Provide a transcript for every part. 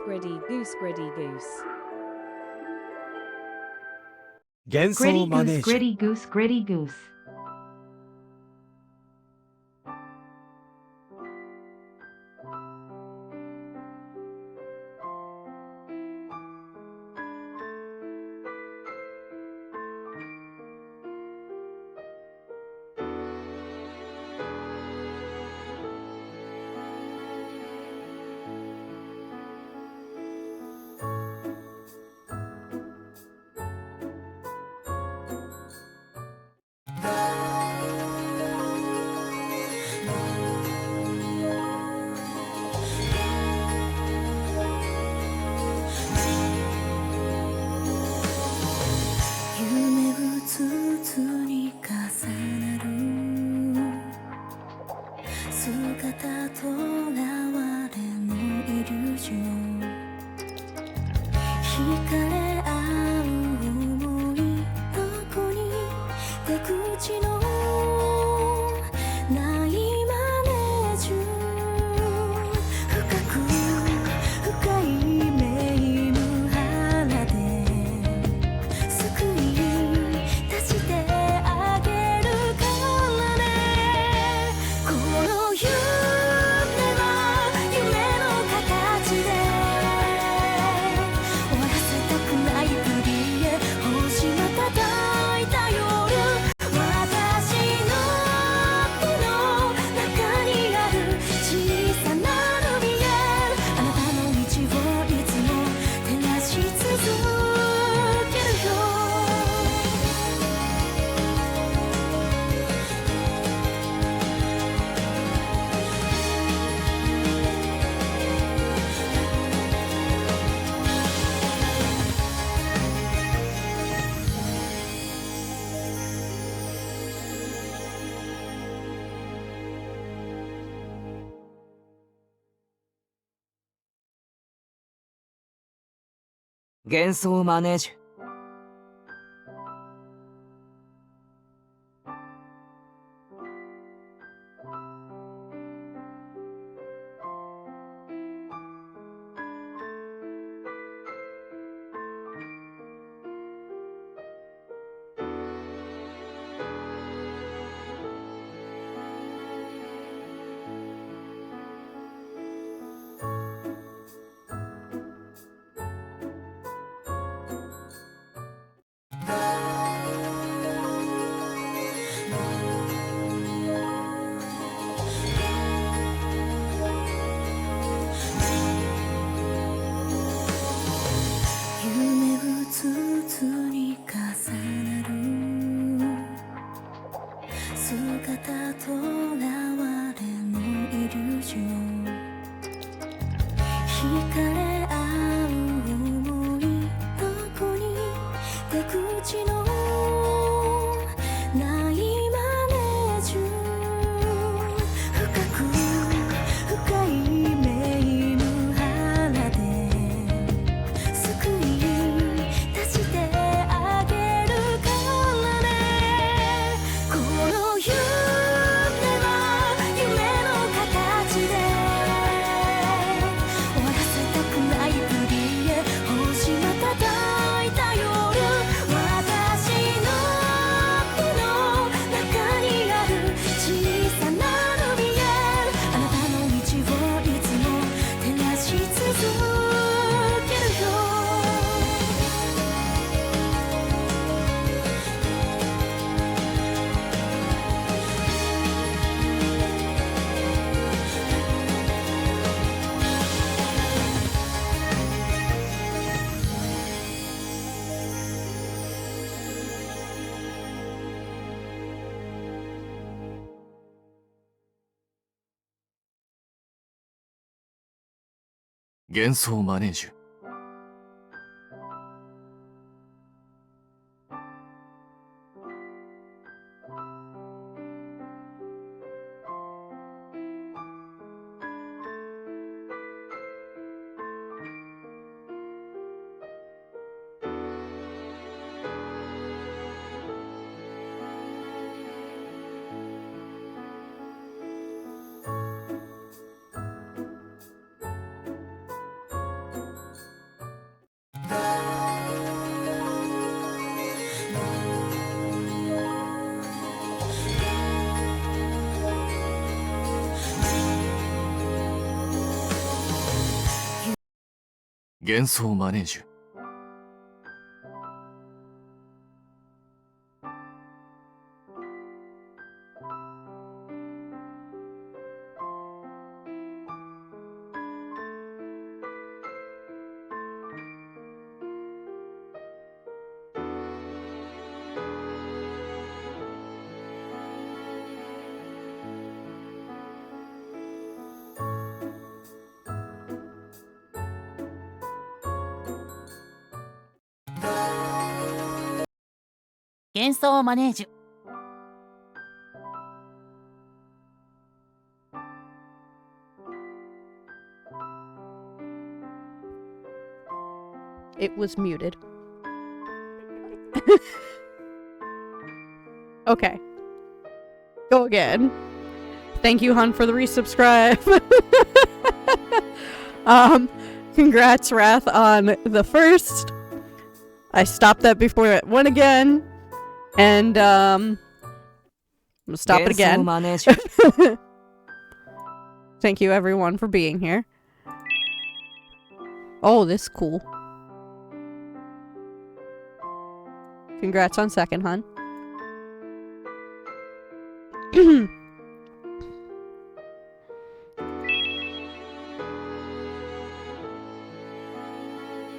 Gritty goose, gritty goose. Genso Manège. Gritty goose, gritty goose. Genso Manège. 夢うつうつに重なる姿とらわれのイリュージョン惹かれ合う想いどこに出口のないマネージュ深く深いメイム腹で救い出してあげるからねこの夢は夢の形で終わらせたくないふりへ星瞬いた夜私の手の中にある小さなルミエルあなたの道をいつも照らし続けるよ幻想マネージュ。幻想マネージュ。幻想マネージュ。It was muted. Okay. Go again. Thank you, Hun, for the resubscribe. Congrats, Wrath, on the first. I stopped that before it went again. And, I'm gonna stop it again. Thank you, everyone, for being here. Oh, this is cool. Congrats on second, Hun.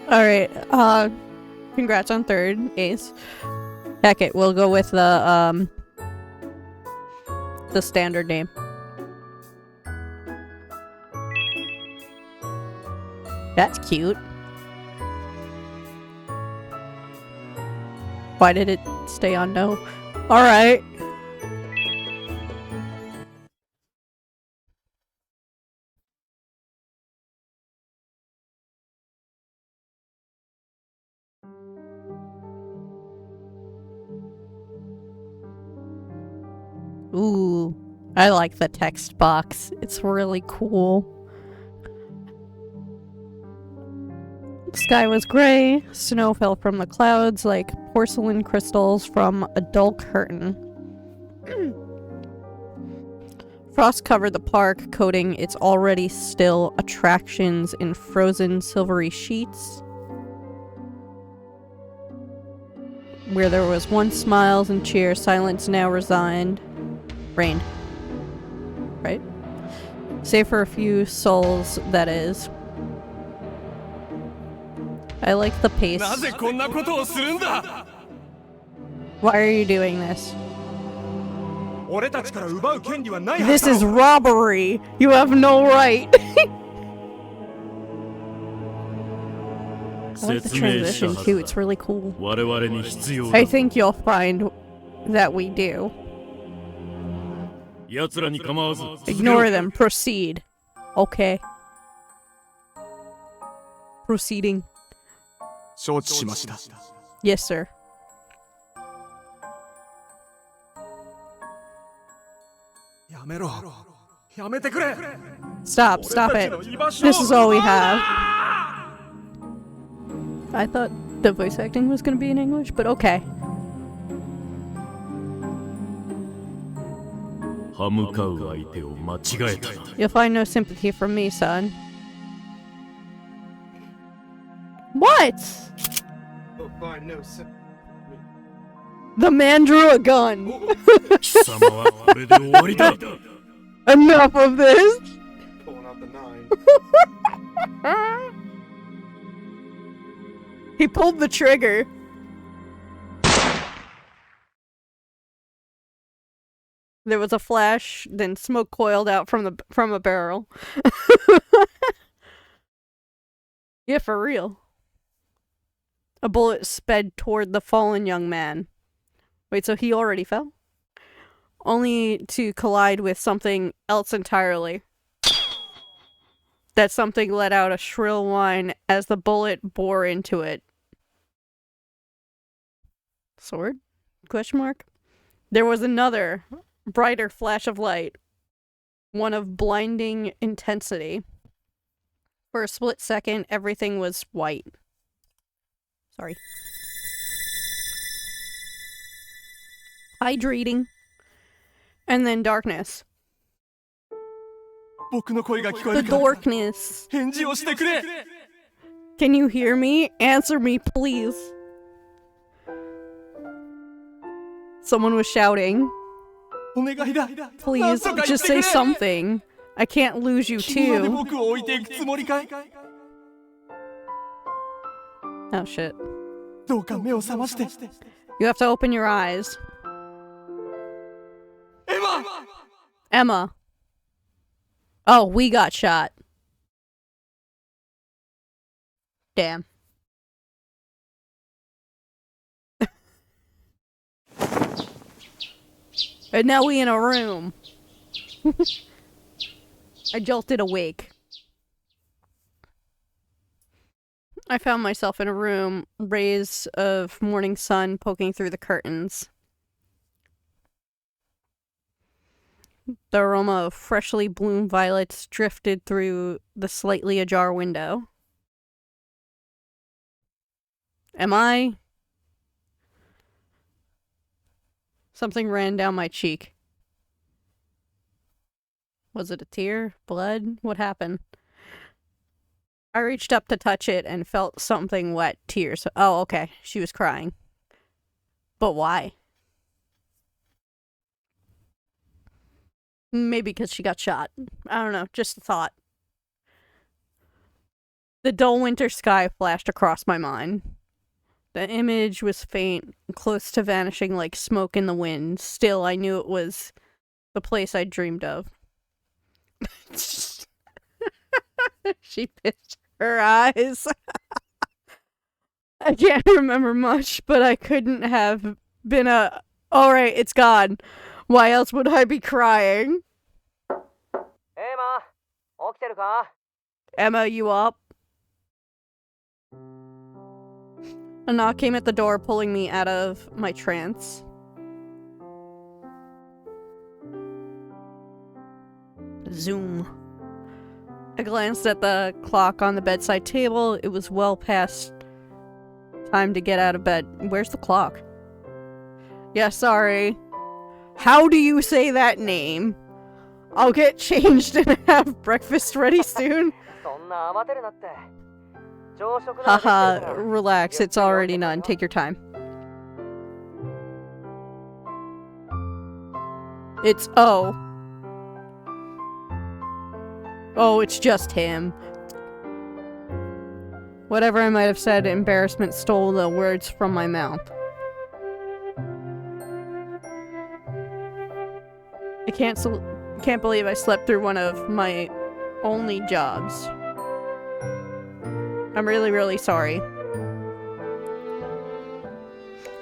Alright, congrats on third, Ace. Heck it, we'll go with the standard name. That's cute. Why did it stay on no? Alright. Ooh, I like the text box. It's really cool. The sky was gray. Snow fell from the clouds like porcelain crystals from a dull curtain. Frost covered the park, coating its already still attractions in frozen silvery sheets. Where there was once smiles and cheer, silence now resigned. Rained. Right? Save for a few souls, that is. I like the pace. なぜこんなことをするんだ Why are you doing this? 俺たちから奪う権利はないは This ずだ is robbery! You have no right! I like the transition too, it's really cool. 我々に必要だ I think you'll find that we do. 奴らに構わず Ignore them, proceed. Okay. Proceeding. 承知しました Yes, sir. やめろやめてくれ Stop it. This is all we have. I thought the voice acting was gonna be in English, but okay. 歯向かう相手を間違えたな You'll find no sympathy from me, son. What? The man drew a gun. 貴様はこれで終わりだ Enough of this. He pulled the trigger. There was a flash, then smoke coiled out from a barrel. Yeah, for real. A bullet sped toward the fallen young man. Wait, so he already fell? Only to collide with something else entirely. That something let out a shrill whine as the bullet bore into it. Sword? Question mark? There was another, brighter flash of light. One of blinding intensity. For a split second, everything was white. Sorry. Hydrating. And then darkness. 僕の声が聞こえ The るか darkness. 返事をしてくれ Can you hear me? Answer me, please. Someone was shouting. お願いだ Please, なんとか言っ just てく say れ something. I can't lose you 君まで too. 僕を置いていくつもりかい Oh shit. どうか目を覚まして You have to open your eyes. エマ Emma. Oh, we got shot. Damn. And now we in a room. I jolted awake. I found myself in a room, rays of morning sun poking through the curtains. The aroma of freshly bloomed violets drifted through the slightly ajar window. Am I? Something ran down my cheek. Was it a tear? Blood? What happened? I reached up to touch it and felt something wet. Tears. Oh, okay. She was crying. But why? Maybe because she got shot. I don't know. Just a thought. The dull winter sky flashed across my mind. The image was faint, close to vanishing like smoke in the wind. Still, I knew it was the place I dreamed of. She pitched her eyes. I can't remember much, but I couldn't have been a... Alright, it's gone. Why else would I be crying? Emma, 起きてるか? Emma, you up? A knock came at the door, pulling me out of my trance. Zoom. I glanced at the clock on the bedside table. It was well past time to get out of bed. Where's the clock? Yeah, sorry. How do you say that name? I'll get changed and have breakfast ready soon. そんな慌てるなって。朝食ならできてるか Haha, ら relax. It's already done. Take your time. It's O. Oh, it's just him. Whatever I might have said, embarrassment stole the words from my mouth. I can't believe I slept through one of my only jobs. I'm really, really sorry.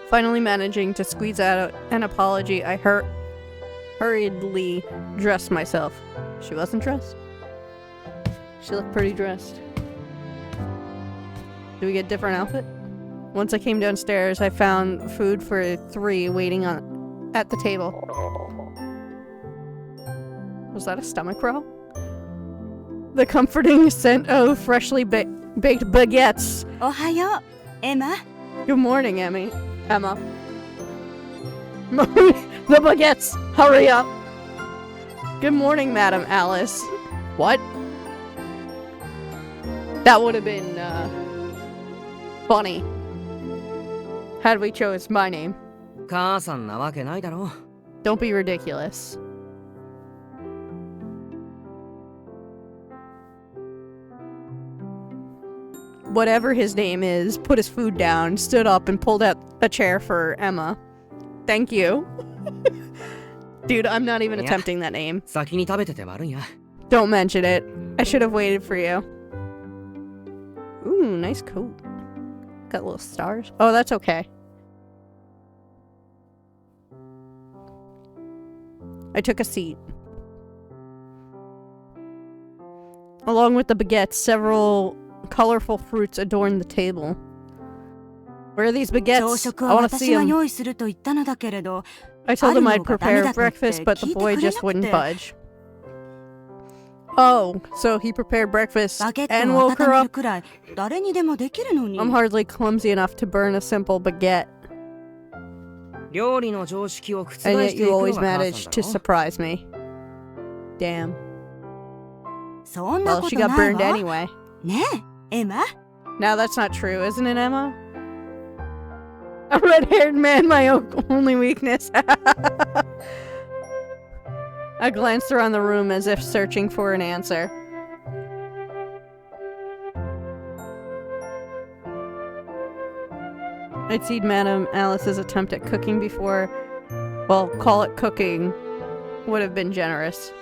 Finally managing to squeeze out an apology, I hurriedly dressed myself. She wasn't dressed? She looked pretty dressed. Do we get a different outfit? Once I came downstairs, I found food for 3 waiting at the table. Was that a stomach row? The comforting scent of freshly baked baguettes. おはよう、エマ。 Good morning, Emma. The baguettes! Hurry up! Good morning, Madam Alice. What? That would have been, funny. Had we chose my name. 母さんなわけないだろ。 Don't be ridiculous. Whatever his name is, put his food down, stood up, and pulled out a chair for Emma. Thank you. Dude, I'm not even attempting that name. 先に食べてて悪いや。 Don't mention it. I should have waited for you. Ooh, nice coat. Got little stars. Oh, that's okay. I took a seat. Along with the baguettes, several colorful fruits adorned the table. Where are these 朝 baguettes? 食 I は want to see 私が them. 用意すると言ったのだけれど、 I told him あ I'd るのがダメ prepare だと言って breakfast, but the 聞いて boy くれな just く wouldn't て。 budge. Oh, so he prepared breakfast バゲッ and トを woke 温 her める up. くらい誰にでもできるのに。 I'm hardly clumsy enough to burn a simple baguette, 料理の常識を覆して and い yet く you のが always 母さん manage だ to ろ。 surprise me. Damn. そんな Well, こ she と got ない burned わ。 anyway. ねえ、エマ。 Now that's not true, isn't it, Emma? A red-haired man, my only weakness. I glanced around the room as if searching for an answer. I'd seen Madame Alice's attempt at cooking before. Well, call it cooking would have been generous.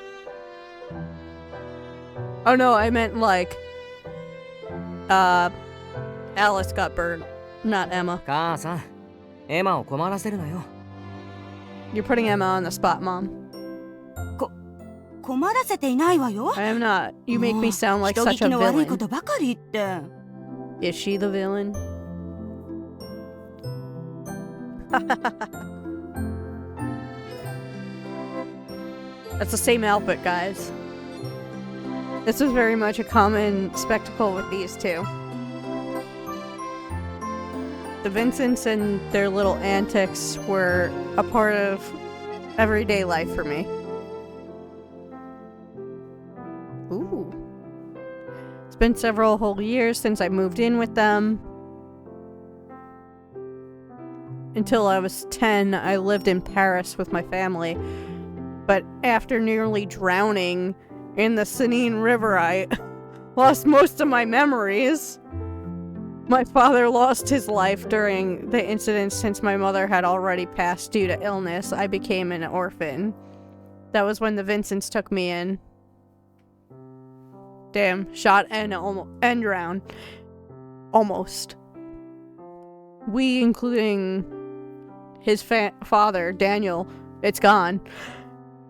Oh no, I meant like, Alice got burned, not Emma. 母さん、エマを困らせるなよ。 You're putting Emma on the spot, Mom. 困らせていないわよ。 I am not. You make me sound like 人 such 聞 a きの悪いこ villain. とばかり言って。 Is she the villain? That's the same outfit, guys. This was very much a common spectacle with these two. The Vincents and their little antics were a part of everyday life for me. Ooh. It's been several whole years since I moved in with them. Until I was 10, I lived in Paris with my family. But after nearly drowning in the Seine River, I lost most of my memories. My father lost his life during the incident since my mother had already passed due to illness. I became an orphan. That was when the Vincents took me in. Damn, shot and drowned. Almost. We, including his father, Daniel, it's gone.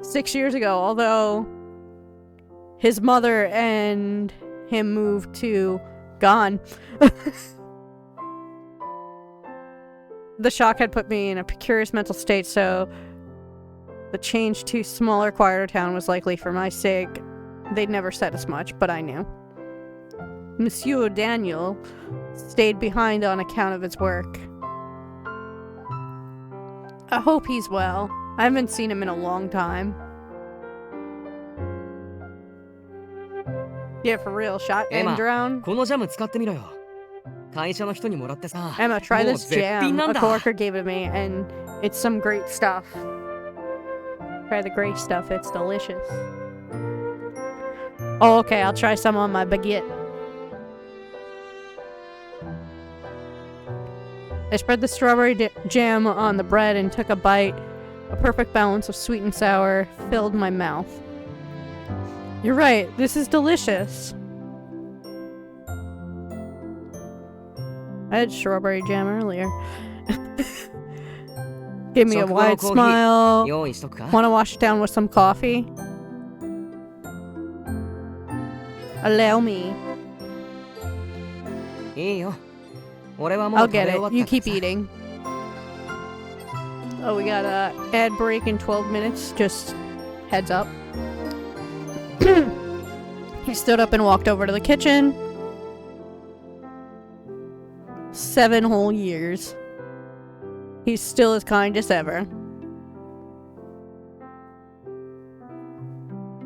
6 years ago, although his mother and him moved to gone. The shock had put me in a precarious mental state, so the change to smaller, quieter town was likely for my sake. They'd never said as much, but I knew. Monsieur Daniel stayed behind on account of his work. I hope he's well. I haven't seen him in a long time. Yeah, for real. Shotgun drown. このジャム使ってみろよ。会社の人にもらってさ。 Emma, try もう this 絶品 jam. なん A だ。 coworker gave it me, and it's some great stuff. Try the great stuff. It's delicious. Oh, okay. I'll try some on my baguette. I spread the strawberry jam on the bread and took a bite. A perfect balance of sweet and sour filled my mouth. You're right. This is delicious. I had strawberry jam earlier. Give me a wide smile. 用意しとくか Want to wash it down with some coffee? Allow me. いいよ。俺はもう I'll 食べ get 終わっ it. た You keep eating. Oh, we got a ad break in 12 minutes. Just heads up. He stood up and walked over to the kitchen. 7 whole years. He's still as kind as ever.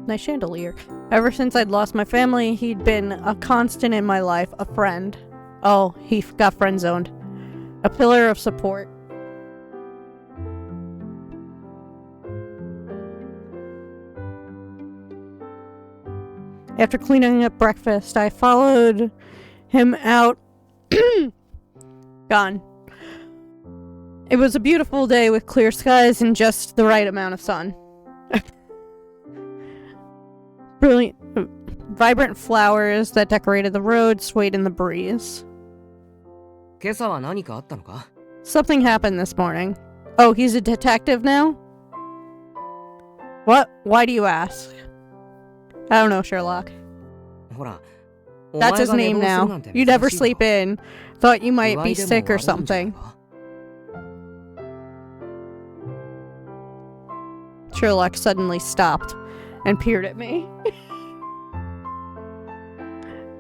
Nice chandelier. Ever since I'd lost my family, he'd been a constant in my life, a friend. Oh, he got friend-zoned. A pillar of support. After cleaning up breakfast, I followed him out. Gone. It was a beautiful day with clear skies and just the right amount of sun. Brilliant. Vibrant flowers that decorated the road swayed in the breeze. 今朝は何かあったのか Something happened this morning. Oh, he's a detective now? What? Why do you ask? I don't know, Sherlock. ほら、 That's his name now. You never sleep in. Thought you might be sick or something. Sherlock suddenly stopped and peered at me.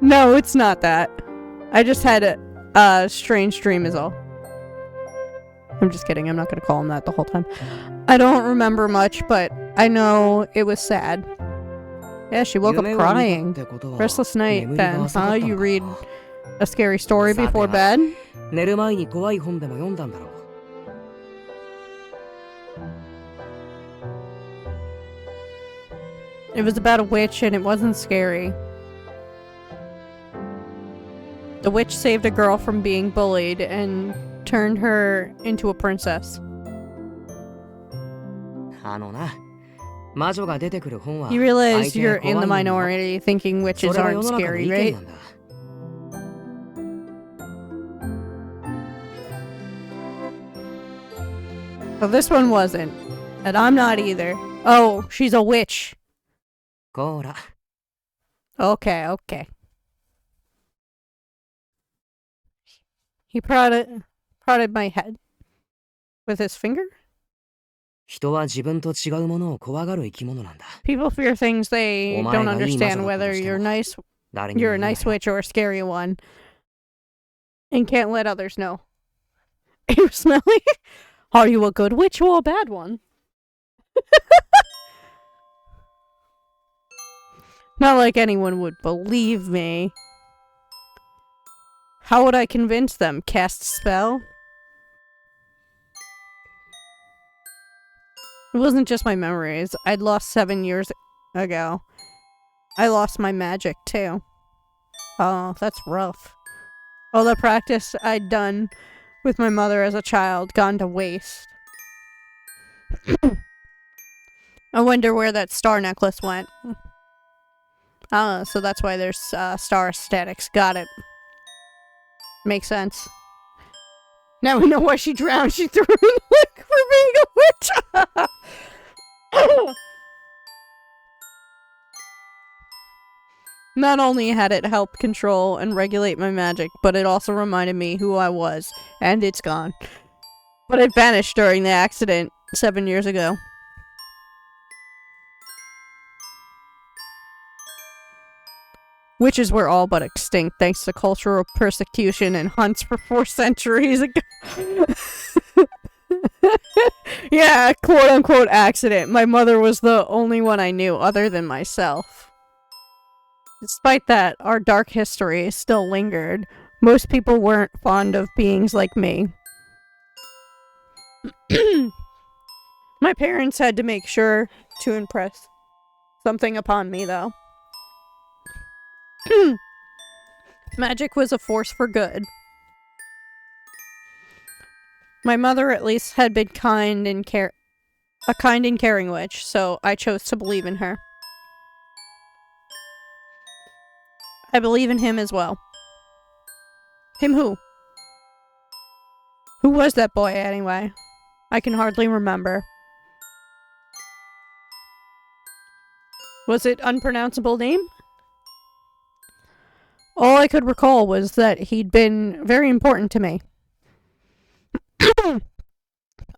No, it's not that. I just had a strange dream is all. I'm just kidding. I'm not going to call him that the whole time. I don't remember much, but I know it was sad. Yeah, she woke up crying. Restless night then, huh? You read a scary story before bed? 寝る前に怖い本でも読んだんだろう It was about a witch and it wasn't scary. The witch saved a girl from being bullied and turned her into a princess. あのな、魔女が出てくる本は You realize 相手が you're in the 怖いのよ minority thinking そ witches れは aren't 世の中の scary, 意見 right? なんだ Well, this one wasn't. And I'm not either. Oh, she's a witch. こーら Okay, okay. He prodded my head with his finger. 人は自分と違うものを怖がる生き物なんだ People fear things they お前 don't がいい魔女だ understand ったと whether して you're も nice 誰にも you're 言 a えない nice witch or a scary one. And can't let others know. Are you smelly? Are you a good witch or a bad one? Not like anyone would believe me. How would I convince them? Cast a spell? It wasn't just my memories. I'd lost 7 years ago. I lost my magic, too. Oh, that's rough. All the practice I'd done with my mother as a child gone to waste. I wonder where that star necklace went. Ah, so that's why there's star statics. Got it. Makes sense. Now we know why she drowned. She threw in the lake for being a witch. Not only had it helped control and regulate my magic, but it also reminded me who I was. And it's gone. But it vanished during the accident 7 years ago. Witches were all but extinct thanks to cultural persecution and hunts for 4 centuries ago. Yeah, quote-unquote accident. My mother was the only one I knew other than myself. Despite that, our dark history still lingered. Most people weren't fond of beings like me. My parents had to make sure to impress something upon me, though. Magic was a force for good. My mother, at least, had been a kind and caring witch, so I chose to believe in her. I believe in him as well. Him who? Who was that boy, anyway? I can hardly remember. Was it unpronounceable name? All I could recall was that he'd been very important to me.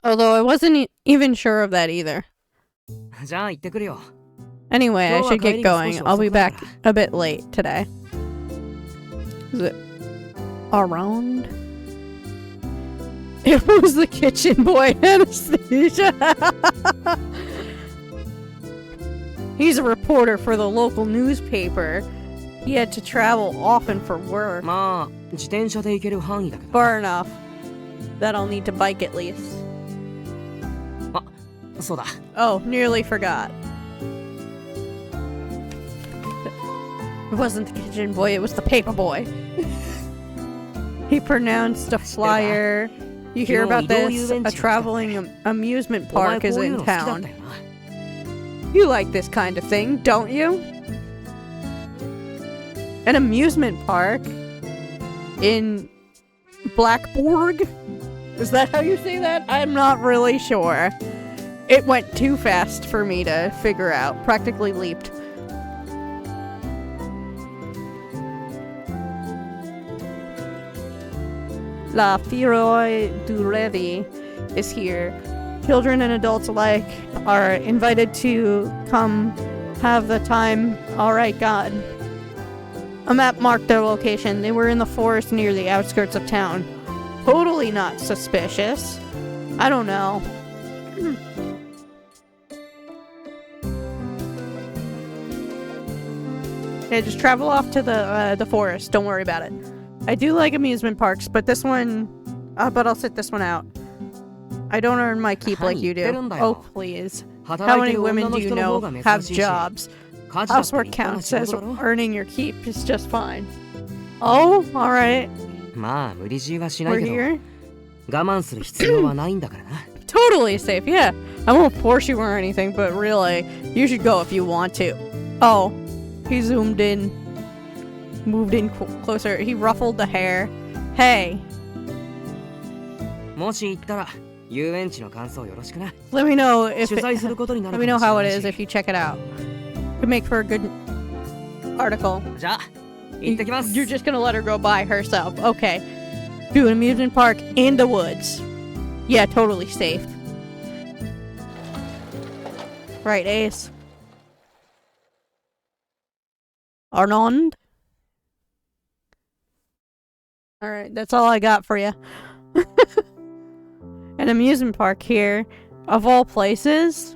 Although I wasn't even sure of that either. じゃあ行ってくるよ。 Anyway, I should get 今日は going. 帰りが少し I'll be 遅くな back るから a bit late today. Is it around? It was the kitchen boy, Anastasia. He's a reporter for the local newspaper. He had to travel often for work. まあ自転車で行ける範囲だけど。 Far enough that I'll need to bike at least. あ、そうだ。 Oh, nearly forgot. It wasn't the kitchen boy, it was the paper boy. He pronounced a flyer. You hear about this? A traveling amusement park is in town. You like this kind of thing, don't you? An amusement park in Blackborg? Is that how you say that? I'm not really sure. It went too fast for me to figure out. Practically leaped. La Firoi du Revi is here. Children and adults alike are invited to come have the time. Alright, God. A map marked their location. They were in the forest near the outskirts of town. Totally not suspicious. I don't know. Yeah, just travel off to the forest. Don't worry about it. I do like amusement parks, but this one... but I'll sit this one out. I don't earn my keep like you do. Oh, please. How many women do you know have jobs? Housework counts as earning your keep is just fine. Oh, alright. まあ無理強いはしな We're いけど here. 我慢する必要はないんだからな。 Totally safe, yeah. I won't force you or anything, but really, you should go if you want to. Oh, he zoomed in. Moved in closer. He ruffled the hair. Hey. もし行ったら遊園地の感想よろしくな。 Let me know if 取材することになる let か me も know しれ how な it い is し。 if you check it out. Could make for a good article. じゃあ行ってきます。 You're just gonna let her go by herself. Okay. Do an amusement park in the woods. Yeah, totally safe. Right, Ace. Arnold? Alright, that's all I got for you. An amusement park here, of all places.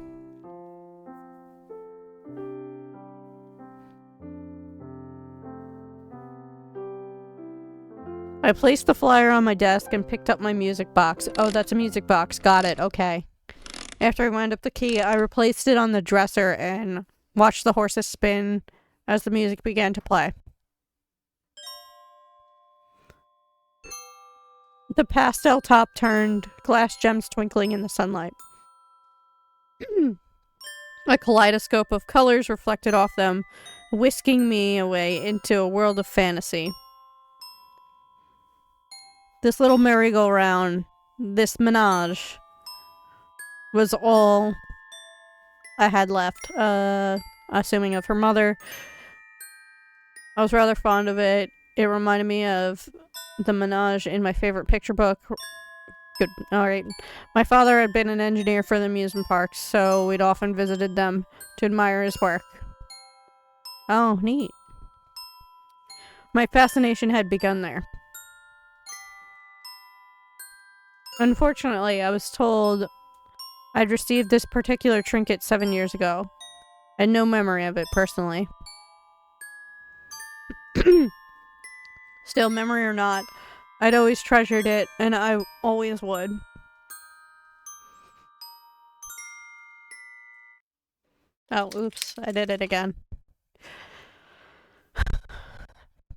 I placed the flyer on my desk and picked up my music box. Oh, that's a music box. Got it. Okay. After I wound up the key, I replaced it on the dresser and watched the horses spin as the music began to play. The pastel top turned, glass gems twinkling in the sunlight. A kaleidoscope of colors reflected off them, whisking me away into a world of fantasy. This little merry-go-round, this menage, was all I had left, assuming of her mother. I was rather fond of it. It reminded me of the menage in my favorite picture book. Good. Alright. My father had been an engineer for the amusement parks, so we'd often visited them to admire his work. Oh, neat. My fascination had begun there. Unfortunately, I was told I'd received this particular trinket 7 years ago. I had no memory of it personally. Still, memory or not, I'd always treasured it, and I always would. Oh, oops, I did it again.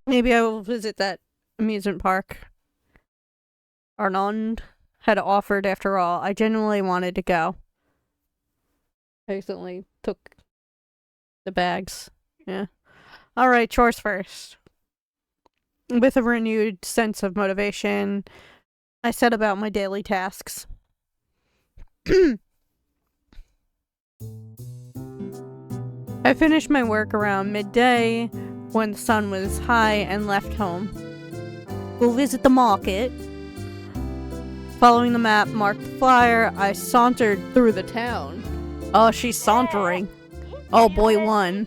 Maybe I will visit that amusement park Arnond had offered after all. I genuinely wanted to go. I accidentally took the bags. Yeah. Alright, chores first. With a renewed sense of motivation, I set about my daily tasks. I finished my work around midday when the sun was high and left home. Go visit the market. Following the map marked the flyer, I sauntered through the town. Oh, she's sauntering. Oh, boy one.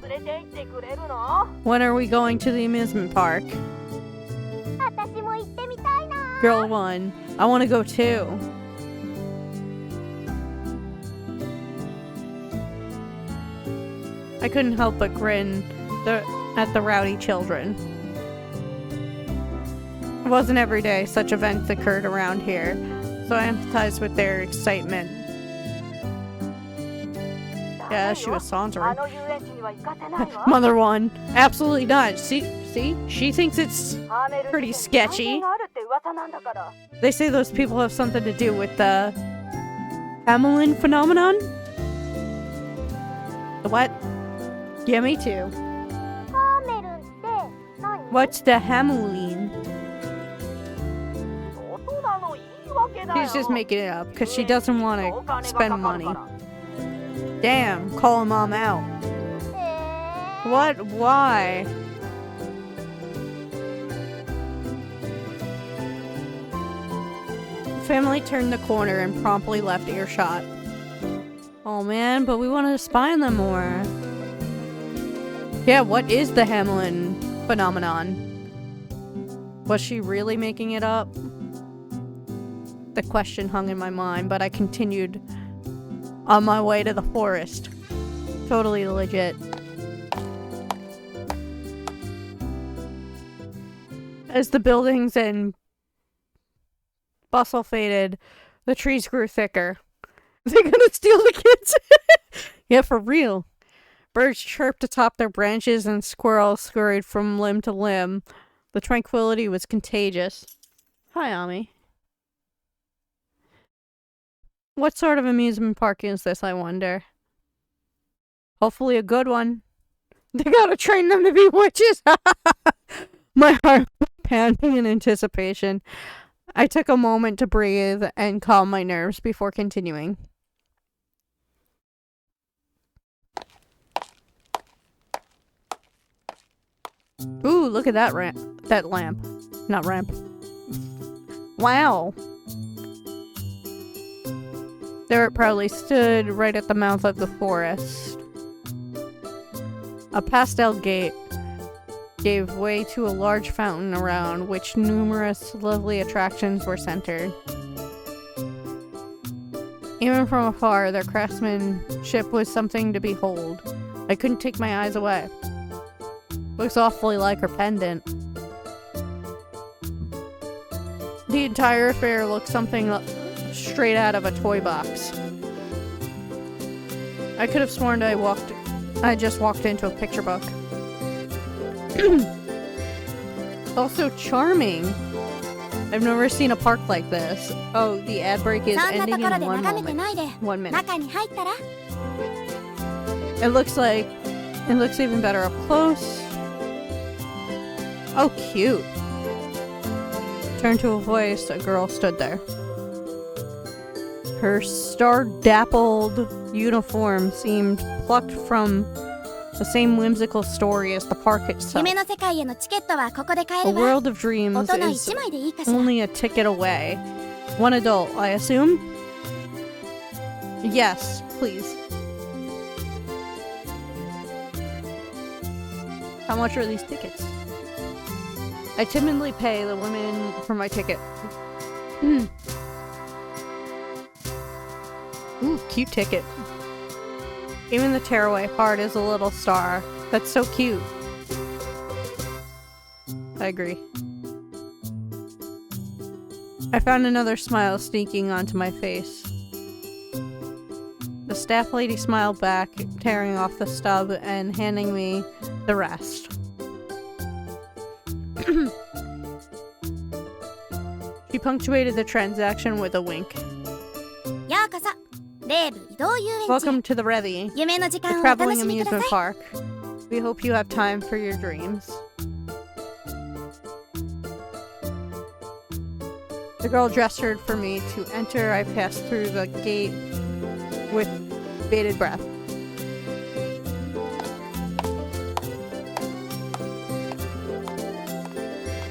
When are we going to the amusement park? Girl one. I want to go too. I couldn't help but grin at the rowdy children. It wasn't every day such events occurred around here, so I empathized with their excitement. Yeah, she was sauntering. Mother one. Absolutely not. See? She thinks it's pretty sketchy. They say those people have something to do with the Hamelin phenomenon? The what? Yeah, me too. What's the Hamelin? She's just making it up because she doesn't want to spend money. Damn, call mom out. What? Why? The family turned the corner and promptly left earshot. Oh man, but we wanted to spy on them more. Yeah, what is the Hamelin phenomenon? Was she really making it up? The question hung in my mind, but I continued on my way to the forest. Totally legit. As the buildings and bustle faded, the trees grew thicker. They're gonna steal the kids! Yeah, for real. Birds chirped atop their branches and squirrels scurried from limb to limb. The tranquility was contagious. Hi, Ami. What sort of amusement park is this, I wonder? Hopefully a good one. They gotta train them to be witches! My heart was pounding in anticipation. I took a moment to breathe and calm my nerves before continuing. Ooh, look at that lamp. Not ramp. Wow. There it proudly stood, right at the mouth of the forest. A pastel gate gave way to a large fountain around which numerous lovely attractions were centered. Even from afar, their craftsmanship was something to behold. I couldn't take my eyes away. Looks awfully like her pendant. The entire affair looked something straight out of a toy box. I could have sworn I just walked into a picture book. Also charming. I've never seen a park like this. Oh, the ad break is ending in 1 moment. 1 minute. It looks even better up close. Oh, cute. Turned to a voice, a girl stood there. Her star-dappled uniform seemed plucked from the same whimsical story as the park itself. A world of dreams is only a ticket away. One adult, I assume? Yes, please. How much are these tickets? I timidly pay the woman for my ticket. Ooh, cute ticket. Even the tearaway part is a little star. That's so cute. I agree. I found another smile sneaking onto my face. The staff lady smiled back, tearing off the stub and handing me the rest. She punctuated the transaction with a wink. ようこそレーブ移動遊園地 Welcome to the Revy, 夢の時 the 間をお楽 traveling しみくだ amusement さい park. We hope you have time for your dreams. The girl gestured for me to enter. I passed through the gate with bated breath.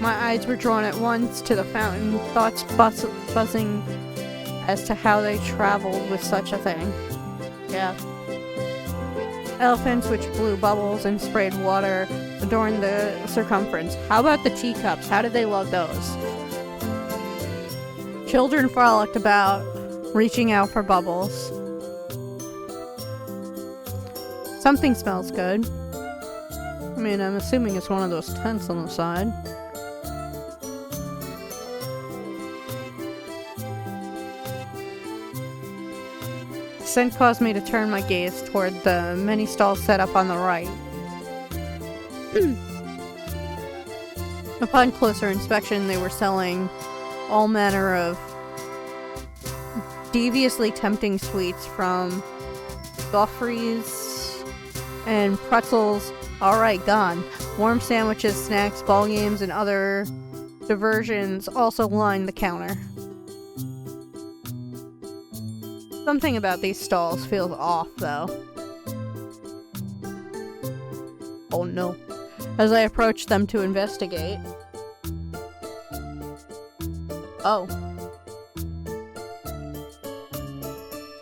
My eyes were drawn at once to the fountain, thoughts buzzing as to how they traveled with such a thing. Yeah. Elephants which blew bubbles and sprayed water adorned the circumference. How about the teacups? How did they love those? Children frolicked about, reaching out for bubbles. Something smells good. I mean, I'm assuming it's one of those tents on the side. The scent caused me to turn my gaze toward the many stalls set up on the right. Upon closer inspection, they were selling all manner of deviously tempting sweets, from gauffries and pretzels, alright, gone. Warm sandwiches, snacks, ball games, and other diversions also lined the counter. Something about these stalls feels off, though. Oh no. As I approached them to investigate. Oh.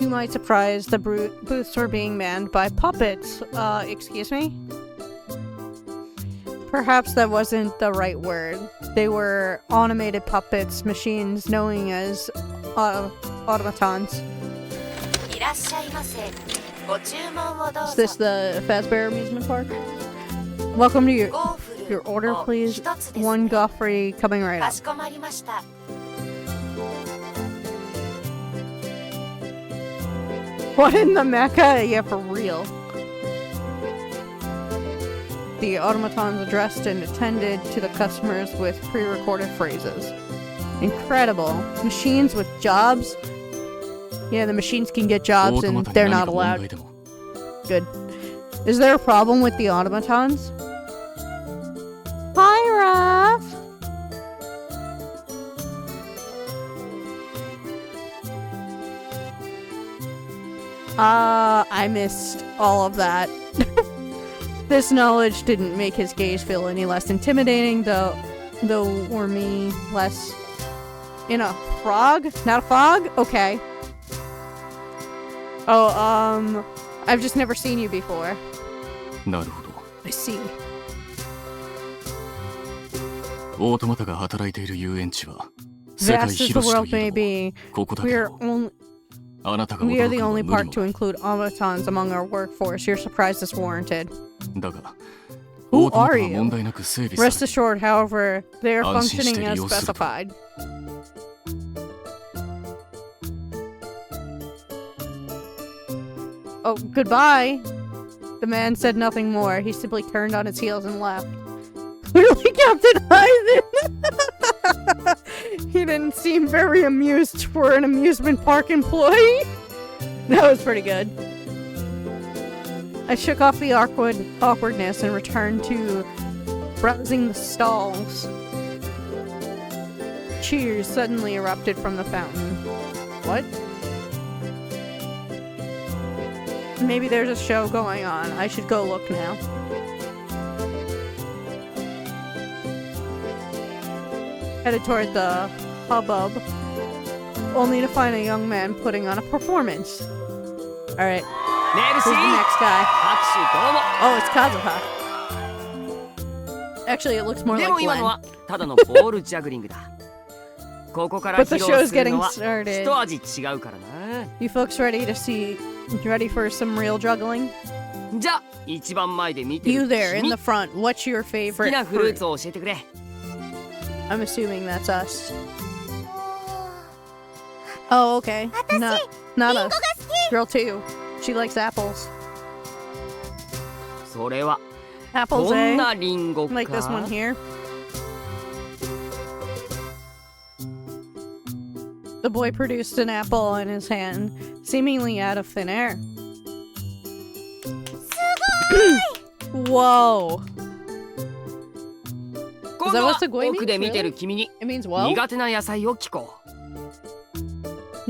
To my surprise, the booths were being manned by puppets. Excuse me? Perhaps that wasn't the right word. They were automated puppets, machines known as automatons. いらっしゃいませご注文をどう Is ぞ this the Fazbear Amusement Park? Welcome to your ゴーフル your order, を please. 一つです One Goffrey coming right か up. しこまりました What in the Mecca? Yeah, for real. The automatons addressed and attended to the customers with pre-recorded phrases. Incredible. Machines with jobs? Yeah, the machines can get jobs and they're not allowed. Good. Is there a problem with the automatons? Hi, Raph! I missed all of that. This knowledge didn't make his gaze feel any less intimidating, though or me less in a frog? Not a fog? Okay. Oh, I've just never seen you before. なるほど。 I see. オートマタが働いている遊園地は世界 Vast as the 広しと world may いえど be, ここだ we け are ど only あなたが we 驚 are く the のは only 無理 park も to include automatons among our workforce. Your surprise is warranted. だが Who オートマ are タは you? 問題なく整備され Rest assured, however, they are 安心して functioning 利 as 用すると specified. Oh, goodbye. The man said nothing more. He simply turned on his heels and left. Clearly, Captain Ivan! He didn't seem very amused for an amusement park employee. That was pretty good. I shook off the awkwardness and returned to browsing the stalls. Cheers suddenly erupted from the fountain. What? Maybe there's a show going on. I should go look now. Headed toward the hubbub, only to find a young man putting on a performance. Alright, who's the next guy? Oh, it's Kazuha. Actually, it looks more like Glenn. ただのボールジャグリングだ。ここから But the 披露 show's する getting のは started. 一味違うからな。 You folks ready to see? Ready for some real juggling? じゃあ一番前で見て You る there in 君、 the front. What's your 好き favorite なフルー fruit? ツを教えてくれ。 I'm assuming that's us. Oh, okay. Not us. Girl 2. She likes apples. それは Apples, こん eh? なリンゴか。 Like this one here. The boy produced an apple in his hand, seemingly out of thin air. Whoa. 今度は Is that what the 奥で見てる君に It means whoa? 苦手な野菜を聞こう。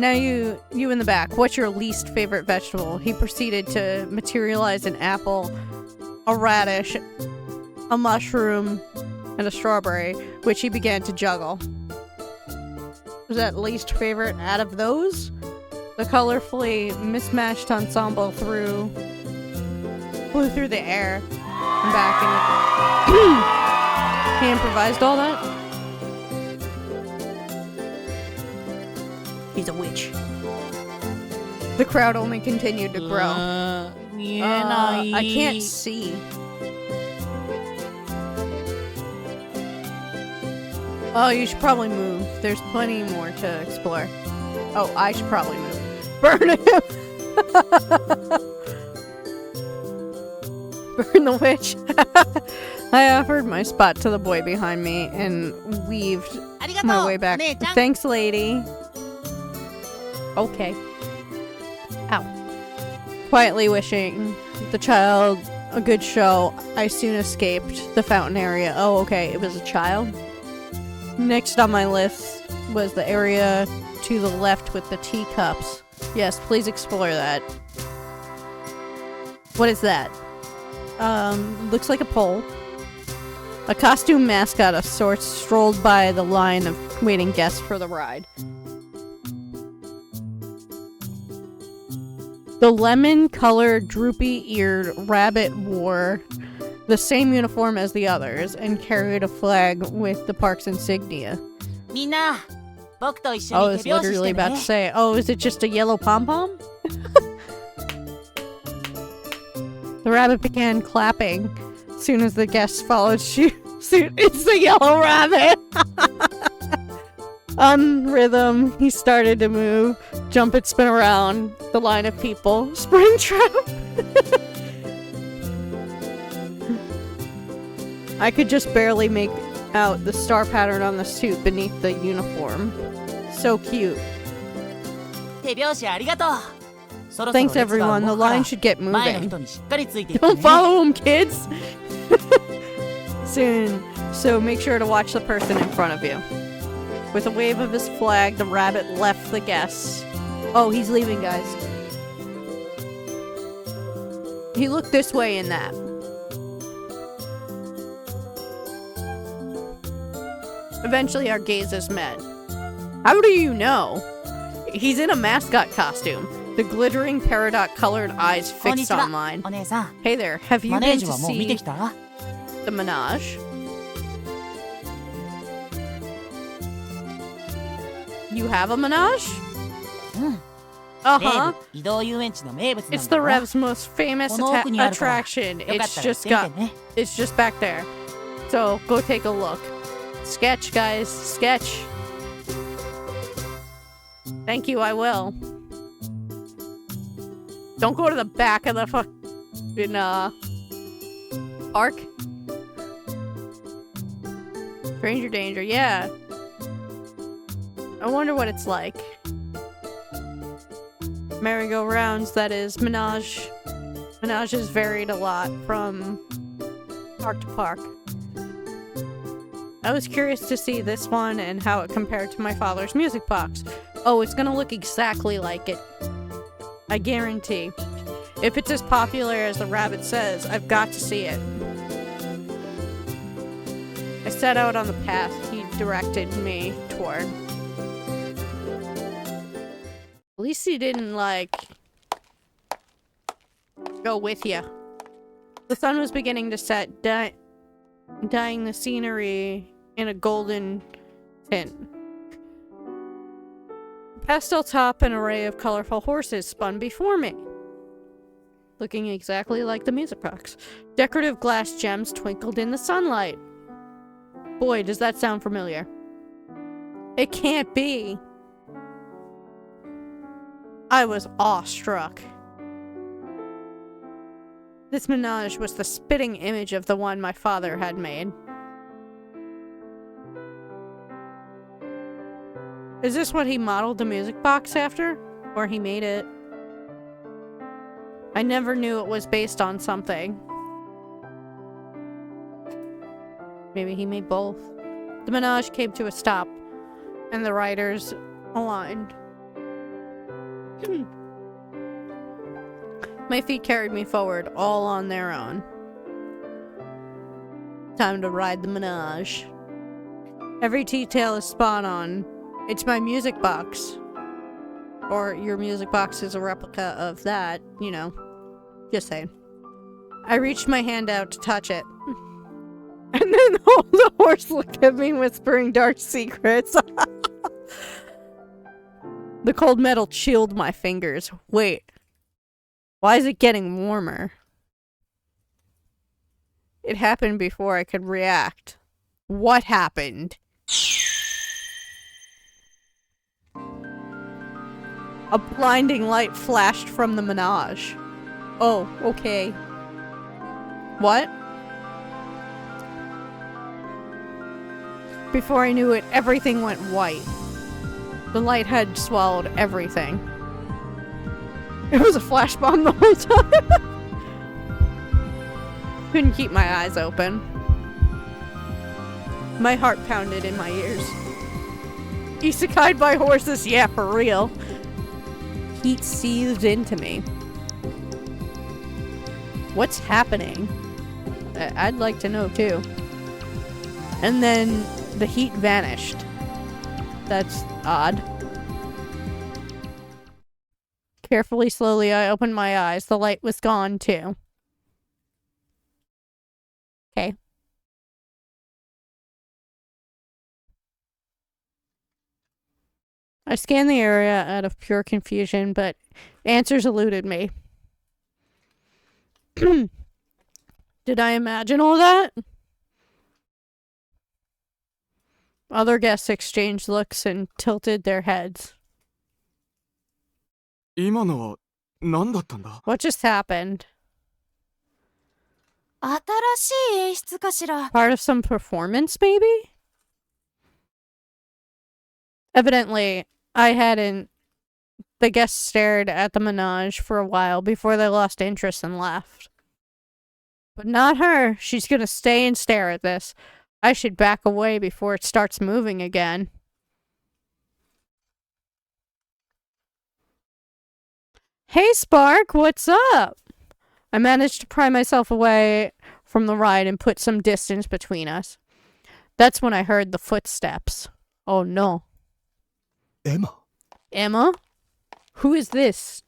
Now you in the back. What's your least favorite vegetable? He proceeded to materialize an apple, a radish, a mushroom, and a strawberry, which he began to juggle. Was that least favorite out of those? The colorfully mismatched ensemble flew through the air and back and he improvised all that? He's a witch. The crowd only continued to grow. I can't see. Oh, you should probably move. There's plenty more to explore. Oh, I should probably move. Burn him! Burn the witch. I offered my spot to the boy behind me and weaved my way back. Thanks, lady. Okay. Ow. Quietly wishing the child a good show, I soon escaped the fountain area. Oh, okay, it was a child. Next on my list was the area to the left with the teacups. Yes, please explore that. What is that? Looks like a pole. A costume mascot of sorts strolled by the line of waiting guests for the ride. The lemon-colored, droopy-eared rabbit wore the same uniform as the others and carried a flag with the park's insignia. みんな、僕と一緒 Oh, に it's 手拍子し literally て about to ね。 say, oh, is it just a yellow pom-pom? The rabbit began clapping as soon as the guests followed suit. It's the yellow rabbit! On rhythm, he started to move, jump and spin around the line of people. Springtrap! I could just barely make out the star pattern on the suit beneath the uniform. So cute. 手拍子ありがとう。そろそろ Thanks 列が everyone, the 動くから line should get 前の moving. 人にしっかりついていって Don't ね。 follow him, kids! Soon, so make sure to watch the person in front of you. With a wave of his flag, the rabbit left the guests. Oh, he's leaving, guys. He looked this way in that. Eventually, our gazes met. How do you know? He's in a mascot costume. The glittering peridot-colored eyes こんに fixed ちは on mine. お姉さん。 Hey there, have you マネー been ジ to はもう見て see きた？ the Manège? You have a Manège? うん。 Uh-huh. 移動遊園地の名物なん It's だ the ろ。 Rev's most famous この奥にあるから attraction. よかっ It's たら行っ just てみて got ね。 it's just back there. So go take a look. Sketch, guys. Sketch. Thank you, I will. Don't go to the back of the fucking park. Stranger danger, yeah. I wonder what it's like. Merry-go-rounds, that is. Manège. Manèges varied a lot from park to park. I was curious to see this one and how it compared to my father's music box. Oh, it's gonna look exactly like it. I guarantee. If it's as popular as the rabbit says, I've got to see it. I set out on the path he directed me toward. At least he didn't, like, go with you. The sun was beginning to set, dyeing the scenery in a golden tint. Pastel top and array of colorful horses spun before me, looking exactly like the music box. Decorative glass gems twinkled in the sunlight. Boy, does that sound familiar. It can't be. I was awestruck. This Manège was the spitting image of the one my father had made. Is this what he modeled the music box after? Or he made it? I never knew it was based on something. Maybe he made both. The Manège came to a stop, and the riders aligned. My feet carried me forward, all on their own. Time to ride the Manège. Every detail is spot on. It's my music box. Or your music box is a replica of that, you know. Just saying. I reached my hand out to touch it. And then the horse looked at me, whispering dark secrets. The cold metal chilled my fingers. Wait. Why is it getting warmer? It happened before I could react. What happened? A blinding light flashed from the Manège. Oh, okay. What? Before I knew it, everything went white. The light had swallowed everything. It was a flash bomb the whole time. Couldn't keep my eyes open. My heart pounded in my ears. Isekai'd by horses, yeah, for real. Heat seethed into me. What's happening? I'd like to know too. And then the heat vanished. That's odd. Carefully, slowly, I opened my eyes. The light was gone, too. Okay. I scanned the area out of pure confusion, but answers eluded me. Did I imagine all that? Other guests exchanged looks and tilted their heads. 今のは何だったんだ？ What just happened? 新しい演出かしら。 Part of some performance, maybe? Evidently, I hadn't. The guests stared at the Manège for a while before they lost interest and left. But not her. She's gonna stay and stare at this. I should back away before it starts moving again. Hey, Spark, what's up? I managed to pry myself away from the ride and put some distance between us. That's when I heard the footsteps. Oh no. Emma? Emma? Who is this?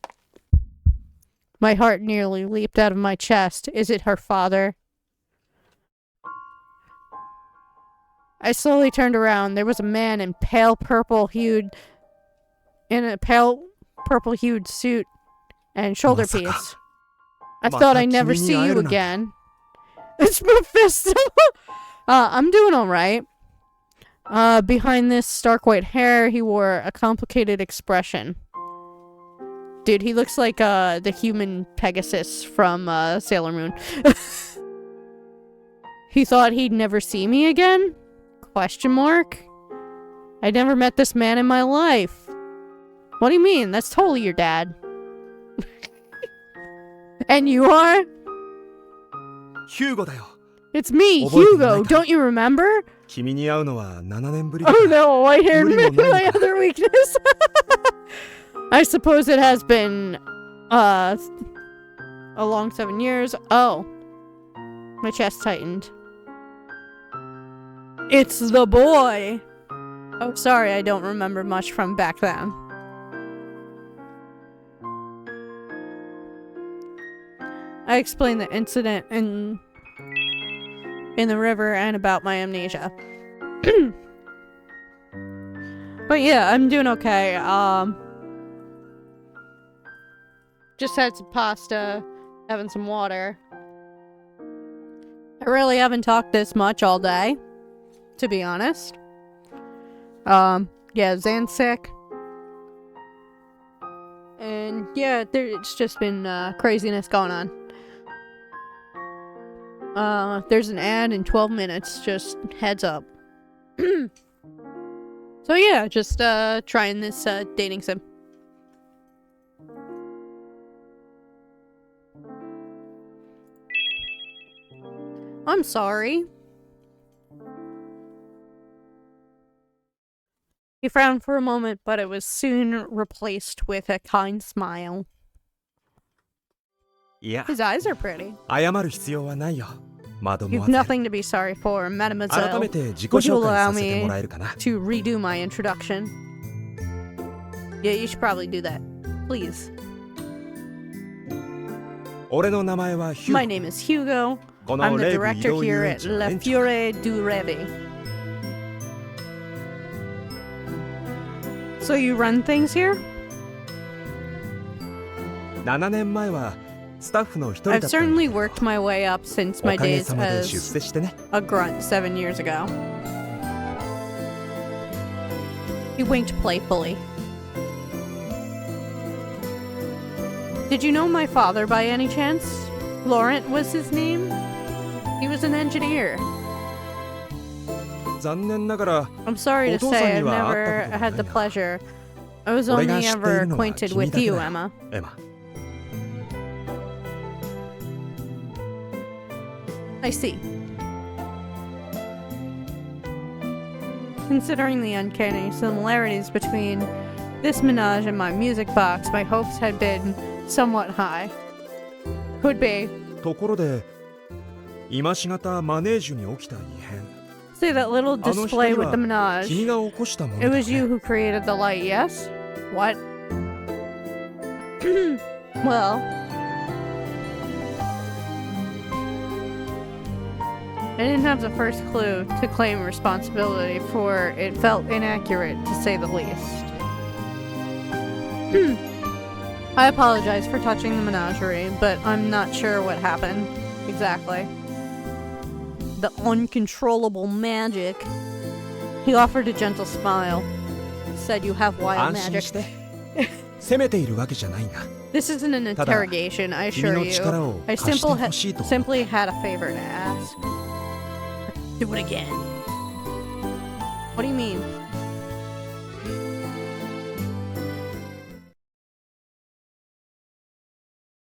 My heart nearly leaped out of my chest. Is it her father? I slowly turned around. There was a man in a pale purple-hued suit and shoulder piece. I thought I'd never see you again. It's Mephisto! I'm doing alright. Behind this stark white hair, he wore a complicated expression. Dude, he looks like the human Pegasus from Sailor Moon. He thought he'd never see me again? Question mark? I never met this man in my life. What do you mean? That's totally your dad. And you are? Hugo だよ。 It's me, Hugo. Don't you remember? 君に会うのは7年ぶりだ。 Oh no, white-haired man, 無理もないのか。 my other weakness. I suppose it has been, a long 7 years. Oh. My chest tightened. It's the boy. Oh, sorry, I don't remember much from back then. I explained the incident in the river and about my amnesia. But yeah, I'm doing okay. Just had some pasta, having some water. I really haven't talked this much all day, to be honest. Yeah, Zan's sick. And yeah, it's just been craziness going on. There's an ad in 12 minutes, just heads up. So yeah, just trying this dating sim. I'm sorry. He frowned for a moment, but it was soon replaced with a kind smile. いや、 His eyes are pretty. 謝る必要はないよ。マドモ You've アゼル。 nothing to be sorry for, 改め Mademoiselle. て自己 Would you 紹介 allow させて me もらえるかな。 to redo my introduction? Yeah, you should probably do that. Please. 俺の名前はヒュ My ー。 name is Hugo. こ I'm の the レイブ移 director 動遊 here 園 at 地の La 園長だ。 Fiore du Revi. So you run things here? 7年前はスタッフの一人だ I've ったんだ certainly けど worked my way up since お my かげ days さまで出 as 世してね。 a grunt 7 years ago. He winked playfully. Did you know my father by any chance? Laurent was his name? He was an engineer. 残念ながら I'm sorry to お父さん say に I've は never 会ったことがないな。 had the pleasure. I was 俺が only 知ってい ever るのは acquainted 君 with だけ you, だよ Emma. エマ。 I see. Considering the uncanny similarities between this menage and my music box, my hopes had been somewhat high. Could be. ところで今しがたマネージュに起きた異変。 Say that little あの display 光 with the は君 menage. が起こしたもの It だ was you ね。 who created the light, yes? What? Well, I didn't have the first clue to claim responsibility for it felt inaccurate to say the least. I apologize for touching the menagerie, but I'm not sure what happened exactly. The uncontrollable magic. He offered a gentle smile. Said you have wild 安心 magic. して。責めているわけじゃないんだ。 This isn't an ただ、 interrogation, I 君 assure の力 you. を I 貸してほしいと思う。 simply had a favor to ask. Do it again. What do you mean?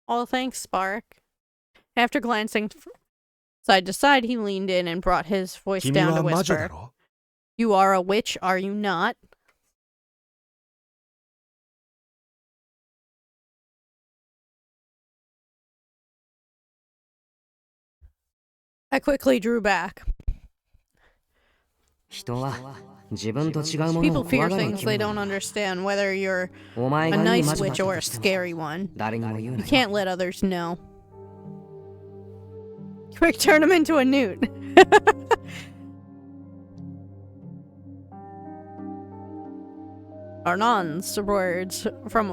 All thanks, Spark. After glancing side to side, he leaned in and brought his voice 君 down は to 魔女だ whisper. ろ You are a witch, are you not? I quickly drew back. 人は自分と違うもの People を fear 怖がる things 生き they 物 don't だ。 understand, whether you're お前 a がいい nice 魔女だっ witch た or と a しても scary one. 誰にも言う You なよ。 can't let others know. Quick, turn him into a newt. Arnon's words from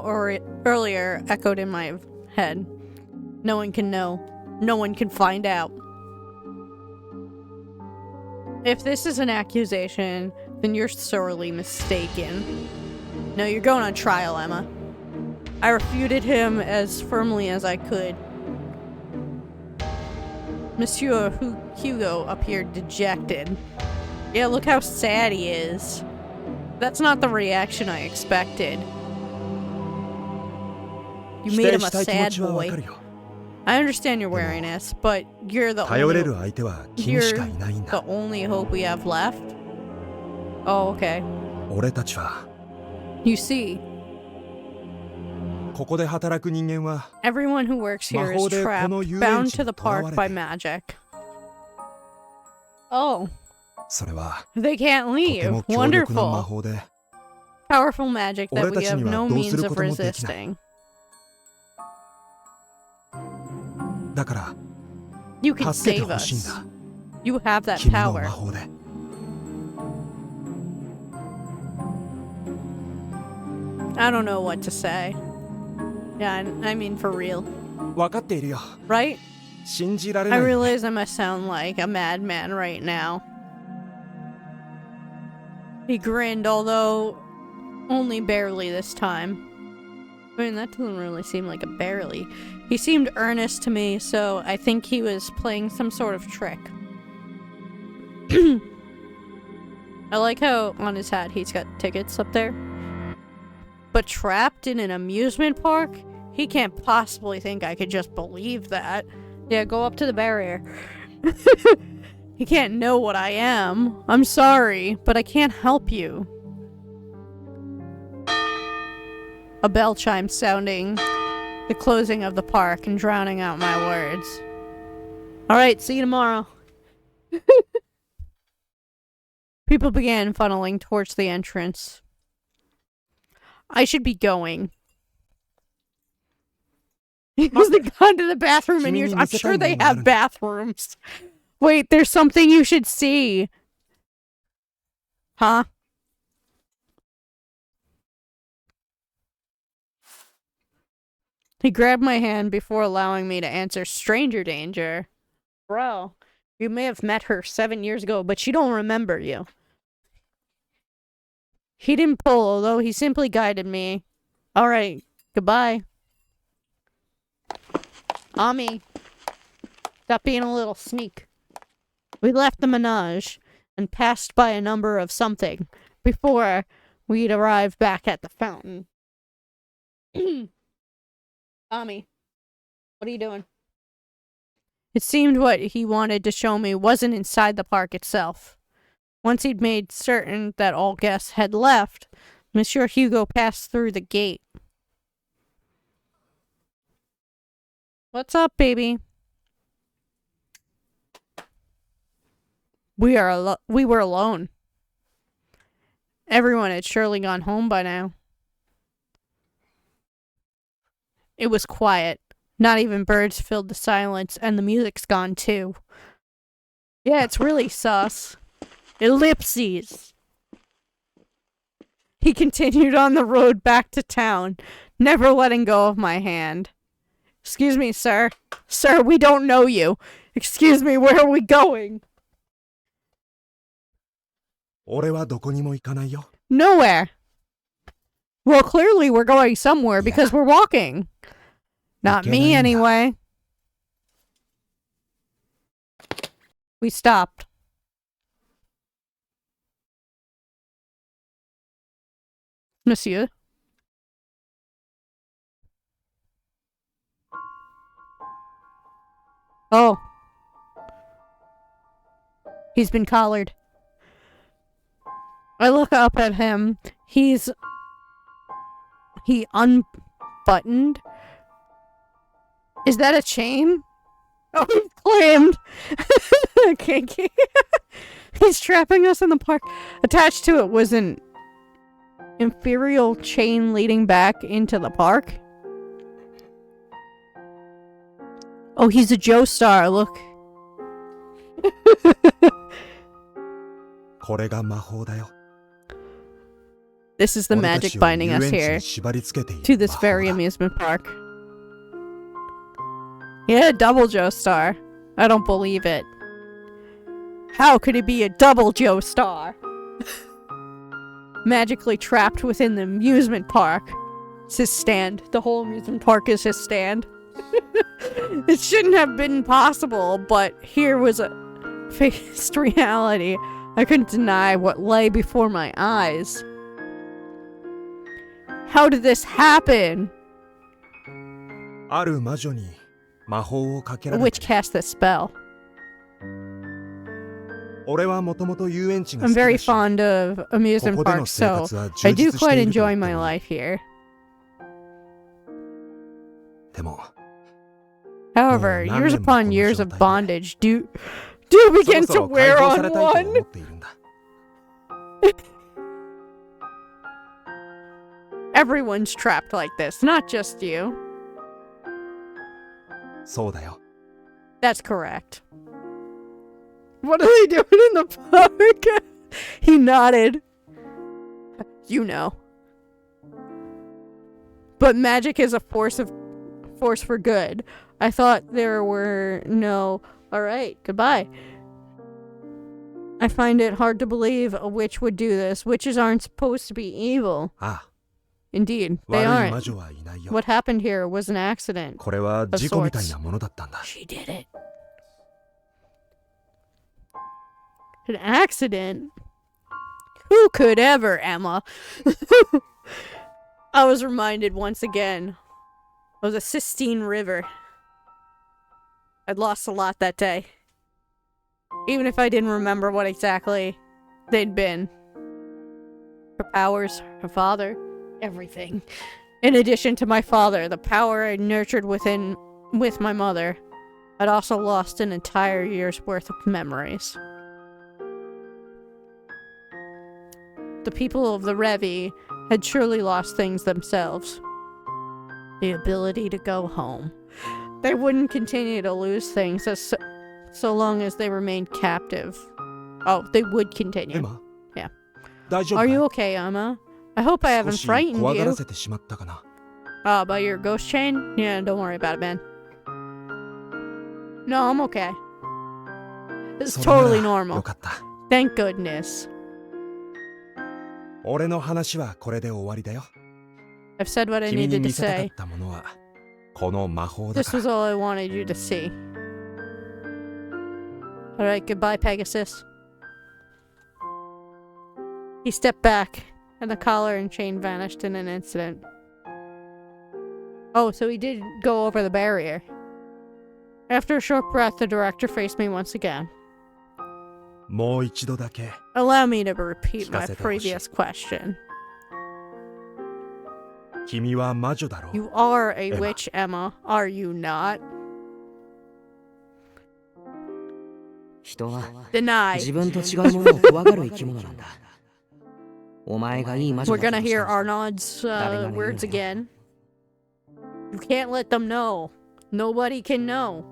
earlier echoed in my head. No one can know. No one can find out. If this is an accusation, then you're sorely mistaken. No, you're going on trial, Emma. I refuted him as firmly as I could. Monsieur Hugo appeared dejected. Yeah, look how sad he is. That's not the reaction I expected. You 否 made 定 him し a たい気持 sad ちはわか boy. るよ。 I understand your wariness, but you're the 頼れ only, る相手は君しかいないん the だ。 only hope we have left. Oh, okay. 俺たちは You see, ここで働く人間は everyone who works here is 魔法でこ trapped, の遊園 bound 地 to に the 囚わ park れ by て magic. Oh, それは they can't とて leave. も強力な魔 Wonderful. 法で Powerful magic that 俺た we ち have には no どうす means る of こともできない。 resisting. だから You can 助けて save ほしいん us. だ。 You have that 君の魔 power. 法で。I don't know what to say. Yeah, I mean for real. 分かっているよ。 Right? 信じられ I ない。 realize I must sound like a madman right now. He grinned, although only barely this time. I mean, that doesn't really seem like a barely. He seemed earnest to me, so I think he was playing some sort of trick. I like how on his hat he's got tickets up there. But trapped in an amusement park? He can't possibly think I could just believe that. Yeah, go up to the barrier. He can't know what I am. I'm sorry, but I can't help you. A bell chime sounding the closing of the park and drowning out my words. Alright, see you tomorrow. People began funneling towards the entrance. I should be going. He's gone to the bathroom in years. I'm sure they have bathrooms. Wait, there's something you should see. Huh? He grabbed my hand before allowing me to answer stranger danger. Bro, you may have met her 7 years ago, but she don't remember you. He didn't pull, although he simply guided me. Alright, goodbye. Ami, stop being a little sneak. We left the Manège and passed by a number of something before we'd arrived back at the fountain. Ami, what are you doing? It seemed what he wanted to show me wasn't inside the park itself. Once he'd made certain that all guests had left, Monsieur Hugo passed through the gate. What's up, baby? We were alone. Everyone had surely gone home by now. It was quiet. Not even birds filled the silence, and the music's gone too. Yeah, it's really sus. Ellipses. He continued on the road back to town, never letting go of my hand. Excuse me, sir. Sir, we don't know you. Excuse me, where are we going? 俺はどこにも行かないよ。 Nowhere. Well, clearly we're going somewhere because we're walking. Not me, anyway. We stopped. Monsieur? Oh. He's been collared. I look up at him. He unbuttoned. Is that a chain? Oh, he's claimed. Okay. He's trapping us in the park. Attached to it was an imperial chain leading back into the park. Oh, he's a Joestar, look. これが魔法だよ。 This is the magic binding us here to this very amusement park. Yeah, double Joestar. I don't believe it. How could it be a double Joestar? Magically trapped within the amusement park. It's his stand. The whole amusement park is his stand. It shouldn't have been possible, but here was a faced reality. I couldn't deny what lay before my eyes. How did this happen? ある魔女に魔法をかけら The れ witch て。 cast this spell. 俺はもともと遊園地が I'm 好き very だし、 fond of amusement ここでの parks, 生 so 活は I 充 do 実して quite いると enjoy 言って my もいい。 life here. でも、 However, Oh, years 나는 upon 뭐 years of 그런 bondage do begin そ to ろそろ wear 解放さ on れたいと one. 思っているんだ。 Everyone's trapped like this, not just you. そうだよ。 That's correct. What are they doing in the park? He nodded. You know. But magic is a force for good. I thought there were no... Alright, goodbye. I find it hard to believe a witch would do this. Witches aren't supposed to be evil. Ah, Indeed, they 悪い魔 aren't. 女はいないよ。 What happened here was an accident. これは事故みたいなものだったんだ。 She did it. An accident? Who could ever, Emma? I was reminded once again of the Sistine River. I'd lost a lot that day. Even if I didn't remember what exactly they'd been. Her powers, her father, everything. In addition to my father, the power I nurtured with my mother, I'd also lost an entire year's worth of memories. The people of the Revi had surely lost things themselves. The ability to go home. They wouldn't continue to lose things so long as they remained captive. Oh, they would continue. エマ Yeah. 大丈夫 Are かい you okay, Emma? I hope I 少 haven't し frightened 怖がら you. せてしまったかな。 Oh, about your ghost chain? Yeah, don't worry about it, man. No, I'm okay. It's それなら totally よ normal. かった。 Thank goodness. 俺の話はこれで終わりだよ。 I've said what I 君に needed to 見せたかっ say. たものはこの魔法だ This か was ら。 all I wanted you to see. Alright, goodbye, Pegasus. He stepped back, and the collar and chain vanished in an instant. Oh, so he did go over the barrier. After a short breath, the director faced me once again. もう一度だけ Allow me to repeat my 聞かせてほしい。 previous question. 君は魔女だろう。 You are a Emma. witch, Emma, are you not? 人は Deny. 自分と違うものを怖がる生き物なんだ。お前がいい魔女 We're だ gonna として hear も Arnaud's words again. You can't let them know. Nobody can know.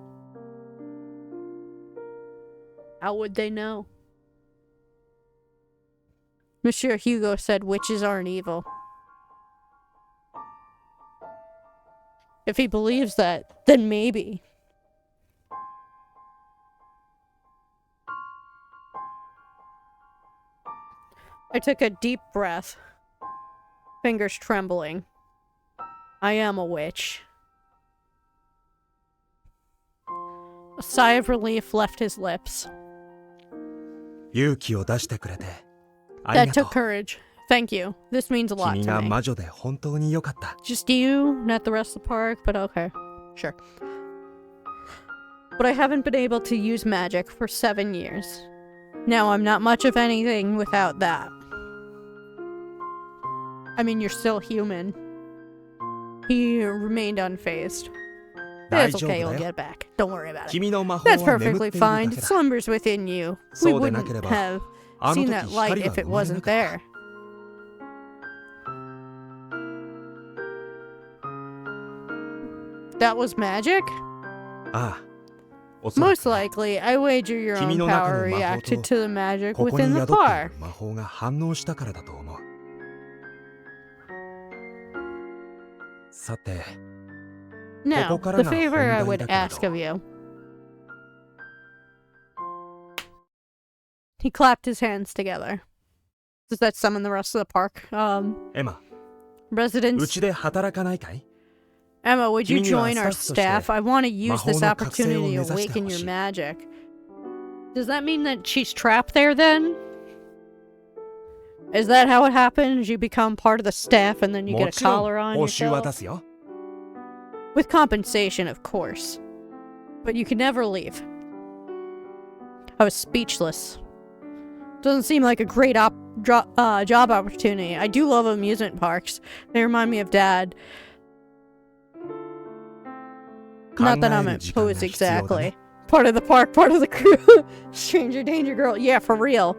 How would they know? Monsieur Hugo said witches aren't evil. If he believes that, then maybe. I took a deep breath, fingers trembling. I am a witch. A sigh of relief left his lips. 勇気を出してくれてあり That がと took う。 courage. Thank you. This means a lot 君 to が me. 魔女で本当に良かった。 Just you, not the rest of the park, but okay. Sure. But I haven't been able to use magic for 7 years. Now I'm not much of anything without that. I mean, you're still human. He remained unfazed. 大 It's 丈夫 okay, だ you'll よ。 get back. Don't worry about it. 君の魔法は That's 眠ってい perfectly るだ fine. け It だ。 slumbers within you. We そうでな wouldn't ければ have あの seen 時 that light 光 if は it 生まれな wasn't かった。 there. That was magic? ああ、おそら Most く likely, I wager your own 君の中 power の魔法 reacted と to the magic ここ within に the 宿ってい car. る魔法が反応したからだと思う。さて、 Now, ここから the が favor I 本題 would だけれど。 ask of you. He clapped his hands together. Does that summon the rest of the park? エマ、う Residents? ちで働かないかい？ Emma, would you 君には join our スタッフとして staff? I want to use this 魔法の覚醒を opportunity 目 to 指して awaken ほ your しい。 magic. Does that mean that she's trapped there then? Is that how it happens? You become part of the staff and then you も get a ちろん collar on 報酬は yourself? 出すよ。 With compensation, of course. But you can never leave. I was speechless. Doesn't seem like a great job opportunity. I do love amusement parks. They remind me of Dad. Not that I'm 考える時間が opposed 必要だ exactly. ね。 Part of the park, part of the crew. Stranger danger girl. Yeah, for real.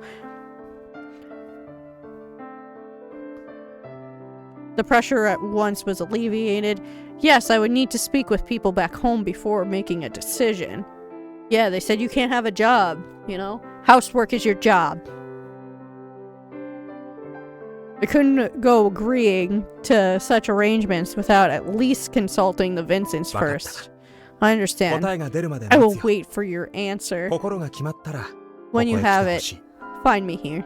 The pressure at once was alleviated. Yes, I would need to speak with people back home before making a decision. Yeah, they said you can't have a job, you know? Housework is your job. I couldn't go agreeing to such arrangements without at least consulting the Vincents first. I understand. 答えが出るまで I 待 will つよ wait for your answer. 心が決まったら When you ここへ have 来てほ it, しい find me here.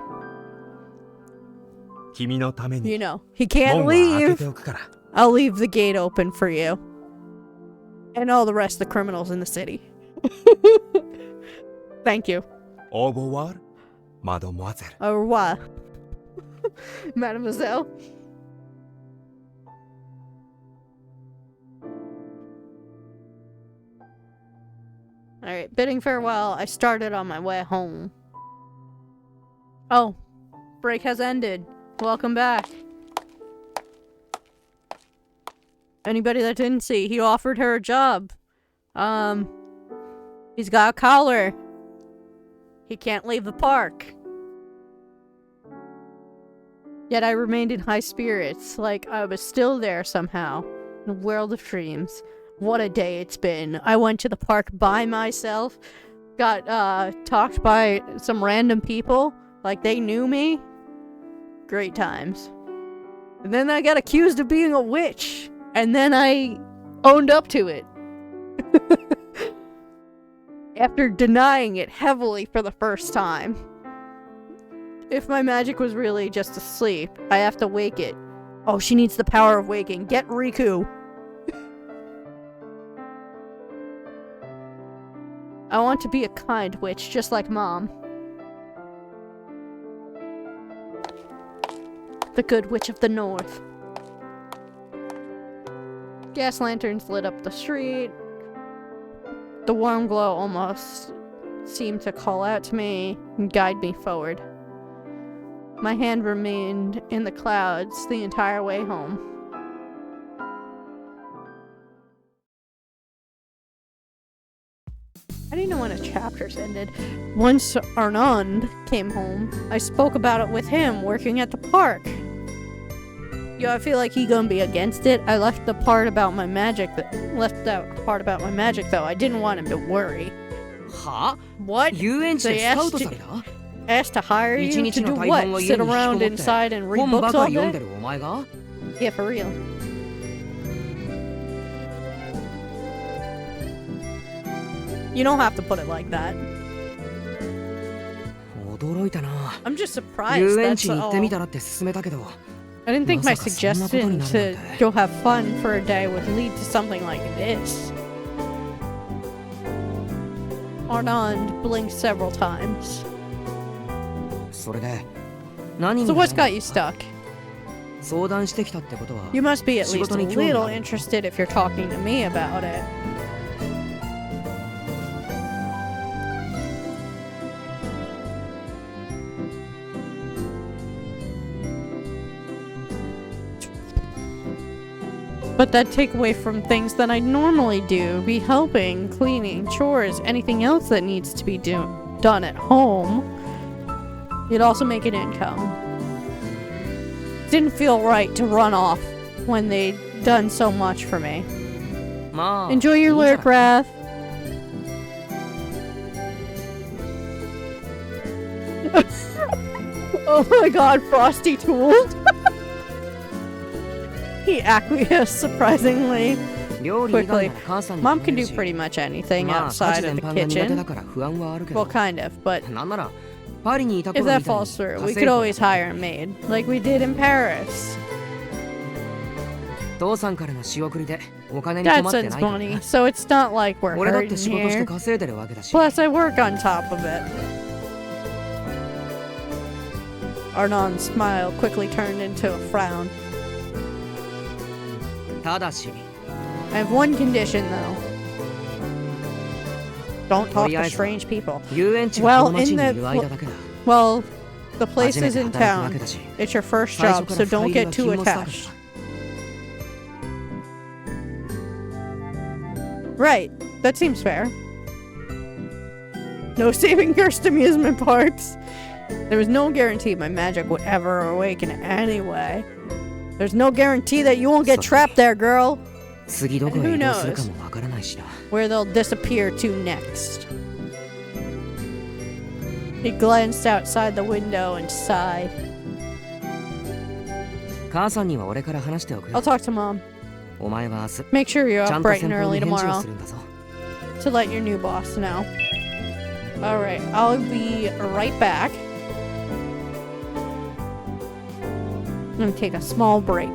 君のため You に know, he can't 門は開け leave. ておくから I'll leave the gate open for you. And all the rest of the criminals in the city. Thank you. 応募はマドモアゼル Au revoir. Mademoiselle. Alright, bidding farewell, I started on my way home. Oh, break has ended. Welcome back. Anybody that didn't see, he offered her a job. He's got a collar. He can't leave the park. Yet I remained in high spirits, like I was still there somehow, in a world of dreams. What a day it's been. I went to the park by myself, got talked by some random people, like they knew me. Great times. And then I got accused of being a witch, and then I owned up to it. After denying it heavily for the first time. If my magic was really just asleep, I have to wake it. Oh, she needs the power of waking. Get Riku. I want to be a kind witch, just like Mom. The good witch of the north. Gas lanterns lit up the street. The warm glow almost seemed to call out to me and guide me forward. My hand remained in the clouds the entire way home. I didn't know when a chapter's ended. Once Arnond came home, I spoke about it with him working at the park. Yo, I feel like he gonna be against it. I left the part about my magic though. I didn't want him to worry. は What? 遊園地でスカウトされた Asked to hire 一 you 日 to の do 大 what? 半は家 Sit に引きこ around もって inside and read 本ば books か all 読んで day? るお前が Yeah, for real. You don't have to put it like that. 驚いたな I'm just surprised 遊園 that's 地に行って all. みたらって勧めたけど I didn't think my まさかそんなことに suggestion なる to なんて go have fun for a day would lead to something like this. Arnond blinked several times. それで何 So に what's got you stuck? 相談してきたってことは You must be at 仕 least 事 a に興味が little ある interested if you're talking to me about it. But that'd take away from things that I normally do. Be helping, cleaning, chores, anything else that needs to be done at home. You'd also make an income. Didn't feel right to run off when they'd done so much for me. まあ Enjoy your いいじゃない lyric wrath. Oh my god, Frosty tooled. He acquiesced surprisingly 料理以外 quickly. なら母さんに Mom 頼 can め do るし pretty much anything まあ家事 outside 全 of the 般が苦手だ kitchen. から不安はあるけど Well, kind of, but なんならパリにいた if 頃みたい that に falls through, we 家 could 政婦 always hire a maid, like we did in Paris. 父さんからの仕送りでお金に困 Dad ってない sends から money, な so it's not like we're 俺だって hurting 仕事して here. 稼いでるわけだし Plus, I work on top of it. Arnon's smile quickly turned into a frown. ただし I have one condition, though. Don't talk to とりあえず strange people. 遊園地がこの Well, 街 in に the いる間だけだ well, the 初 place め is て in 働くわけ town. だし It's your first 最 job, 初から so don't 深入り get は too 禁物だから attached. Right, that seems fair. No saving cursed amusement parks. There was no guarantee my magic would ever awaken anyway. There's no guarantee that you won't get trapped there, girl. 次どこ And へ who 移動するか knows? もわからないしな Where they'll disappear to next. He glanced outside the window and sighed. 母さんには俺から話しておく I'll よ talk to mom. お前は明日 Make sure you're ちゃ up んと bright 先 and 方 early に返事を tomorrow するんだぞ to let your new boss know. Alright, I'll be right back. I'm gonna take a small break.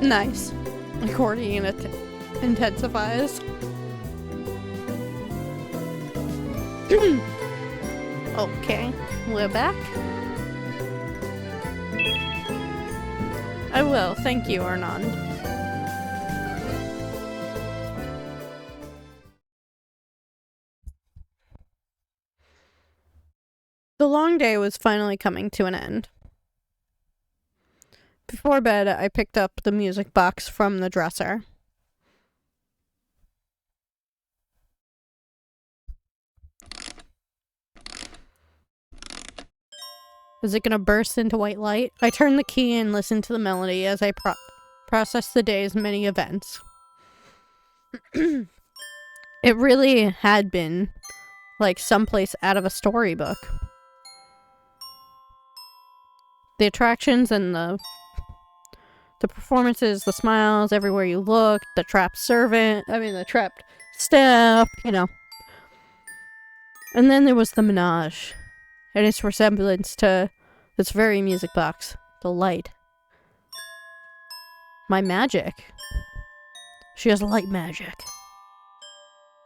Nice. Accordion intensifies. Okay, we're back. I will, thank you, Arnand. The long day was finally coming to an end. Before bed, I picked up the music box from the dresser. Is it gonna burst into white light? I turned the key and listened to the melody as I processed the day's many events. It really had been like someplace out of a storybook. The attractions and the performances, the smiles everywhere you looked, the trapped staff, you know. And then there was the Manège, and its resemblance to this very music box, the light. My magic. She has light magic.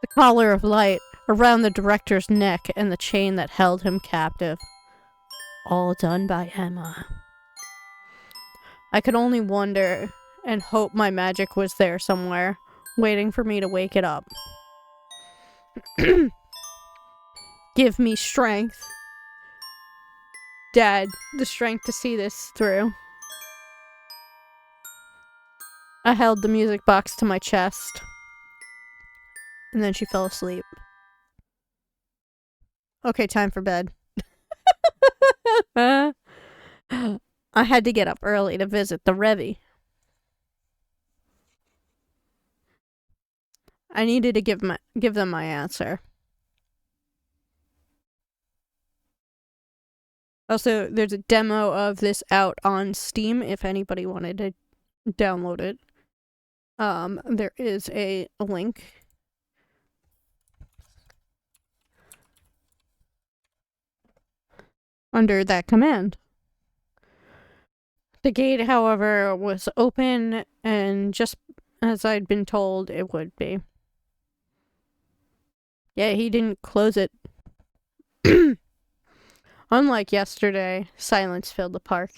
The collar of light around the director's neck and the chain that held him captive. All done by Emma. I could only wonder and hope my magic was there somewhere, waiting for me to wake it up. Give me strength. Dad, the strength to see this through. I held the music box to my chest. And then she fell asleep. Okay, time for bed. I had to get up early to visit the Revy. I needed to give them my answer. Also, there's a demo of this out on Steam if anybody wanted to download it. There is a link. Under that command. The gate, however, was open, and just as I'd been told it would be. Yeah, he didn't close it. Unlike yesterday, silence filled the park.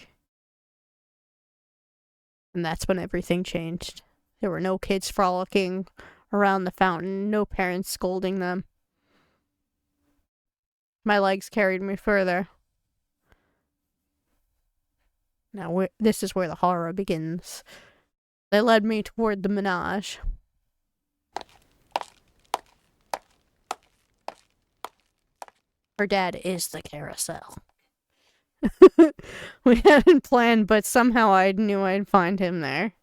And that's when everything changed. There were no kids frolicking around the fountain, no parents scolding them. My legs carried me further. Now, this is where the horror begins. They led me toward the Manège. Her dad is the carousel. We hadn't planned, but somehow I knew I'd find him there.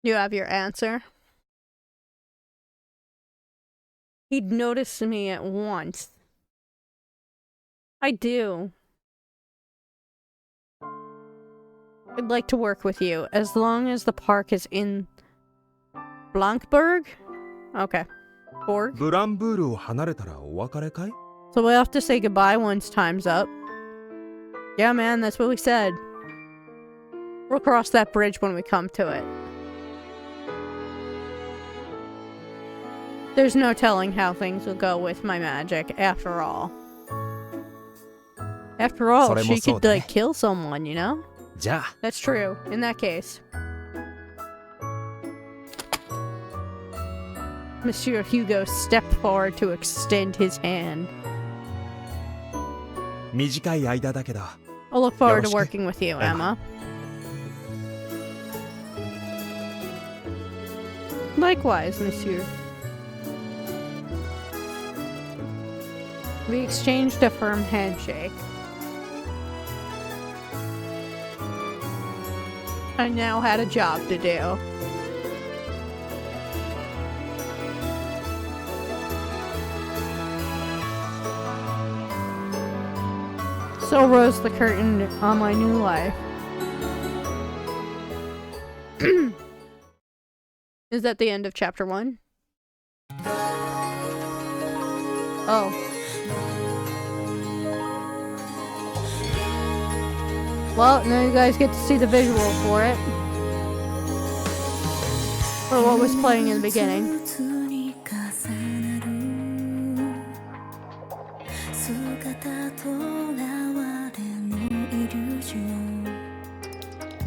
You have your answer? He'd noticed me at once. I do. I'd like to work with you, as long as the park is in Blankberg? Okay. Borg? ブランブールを離れたらお別れかい? So we'll have to say goodbye once time's up. Yeah, man, that's what we said. We'll cross that bridge when we come to it. There's no telling how things will go with my magic, after all. After all, she could, like, kill someone, you know? じゃあ That's true, in that case. Monsieur Hugo stepped forward to extend his hand. 短い間だけど I'll look forward to よろしく working with you, Emma. Likewise, Monsieur. We exchanged a firm handshake. I now had a job to do. So rose the curtain on my new life. Is that the end of chapter 1? Oh. Well, now you guys get to see the visual for it. Or what was playing in the beginning.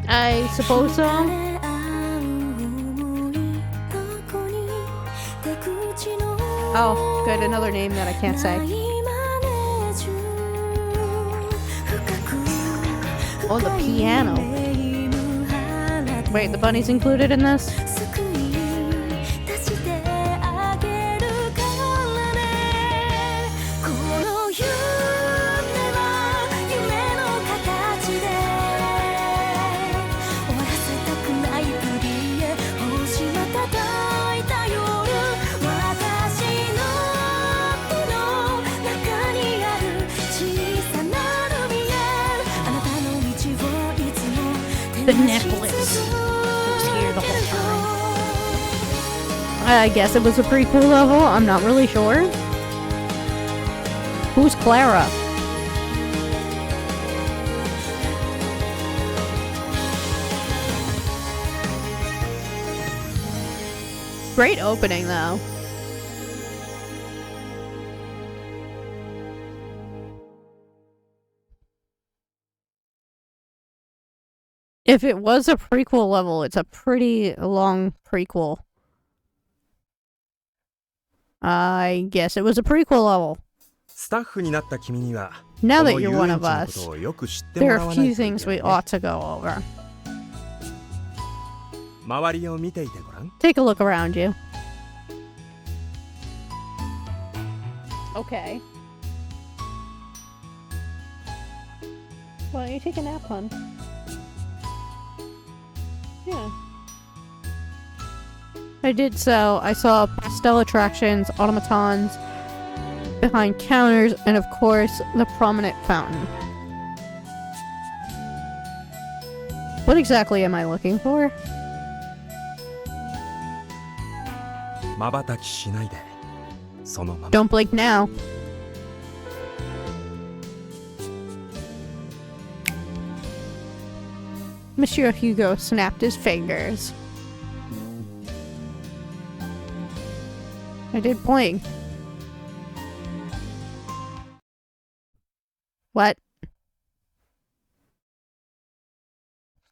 I suppose so. Oh, good, another name that I can't say. Oh, the piano. Wait, the bunny's included in this? The necklace. It was here the whole time. I guess it was a prequel level. I'm not really sure. Who's Clara? Great opening, though. If it was a prequel level, it's a pretty long prequel. I guess it was a prequel level. Now that you're one of us, there are a few things we ought to go over. Take a look around you. Okay. Why don't you take a nap, hon? Yeah. I did so. I saw pastel attractions, automatons behind counters, and of course, the prominent fountain. What exactly am I looking for? Don't blink now. Monsieur Hugo snapped his fingers. I did blink. What?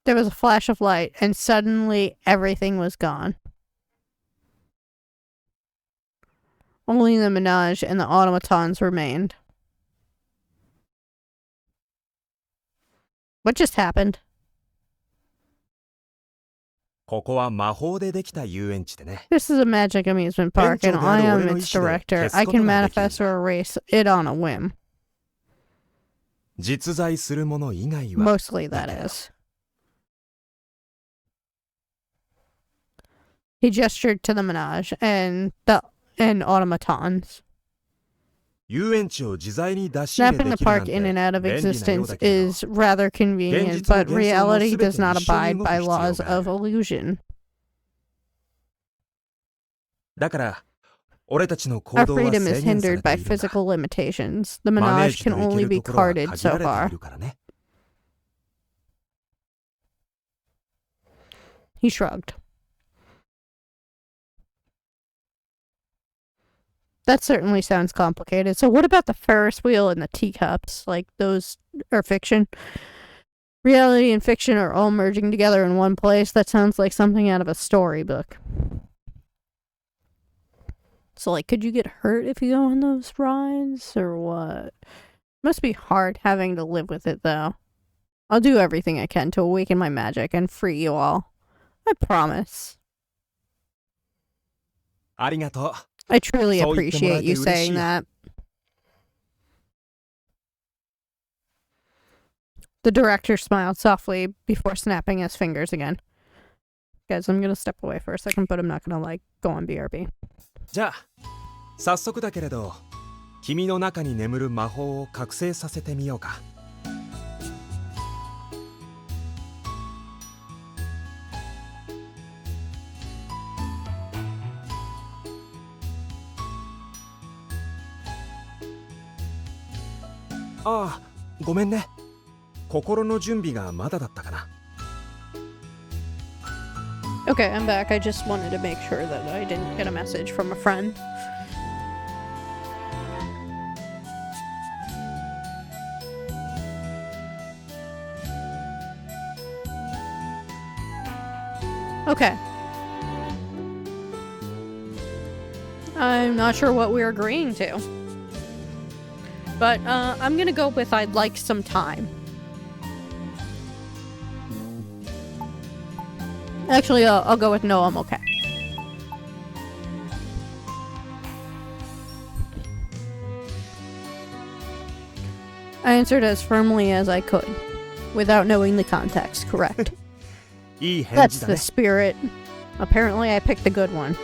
There was a flash of light, and suddenly everything was gone. Only the Manège and the automatons remained. What just happened? This is a magic amusement park, and I am its director. I can manifest or erase it on a whim. Mostly, that is. He gestured to the Manège and automatons. Snapping the park in and out of existence is rather convenient, but reality does not abide by laws of illusion. Our freedom is hindered by physical limitations. The Manège can only be carted so far. He shrugged. That certainly sounds complicated. So what about the Ferris wheel and the teacups? Like, those are fiction? Reality and fiction are all merging together in one place? That sounds like something out of a storybook. So, like, could you get hurt if you go on those rides? Or what? Must be hard having to live with it, though. I'll do everything I can to awaken my magic and free you all. I promise. I truly appreciate you saying that. The director smiled softly before snapping his fingers again. Guys, I'm gonna step away for a second, but I'm not gonna, like, go on BRB. じゃあ、早速だけれど、君の中に眠る魔法を覚醒させてみようか。ああ、ごめんね。心の準備がまだだったかな。 Okay, I'm back. I just wanted to make sure that I didn't get a message from a friend. Okay. I'm not sure what we're agreeing to. But, I'm gonna go with I'd like some time. Actually, I'll go with no, I'm okay. I answered as firmly as I could, without knowing the context, correct. いい返 That's 事だ the ね。 spirit. Apparently, I picked the good one.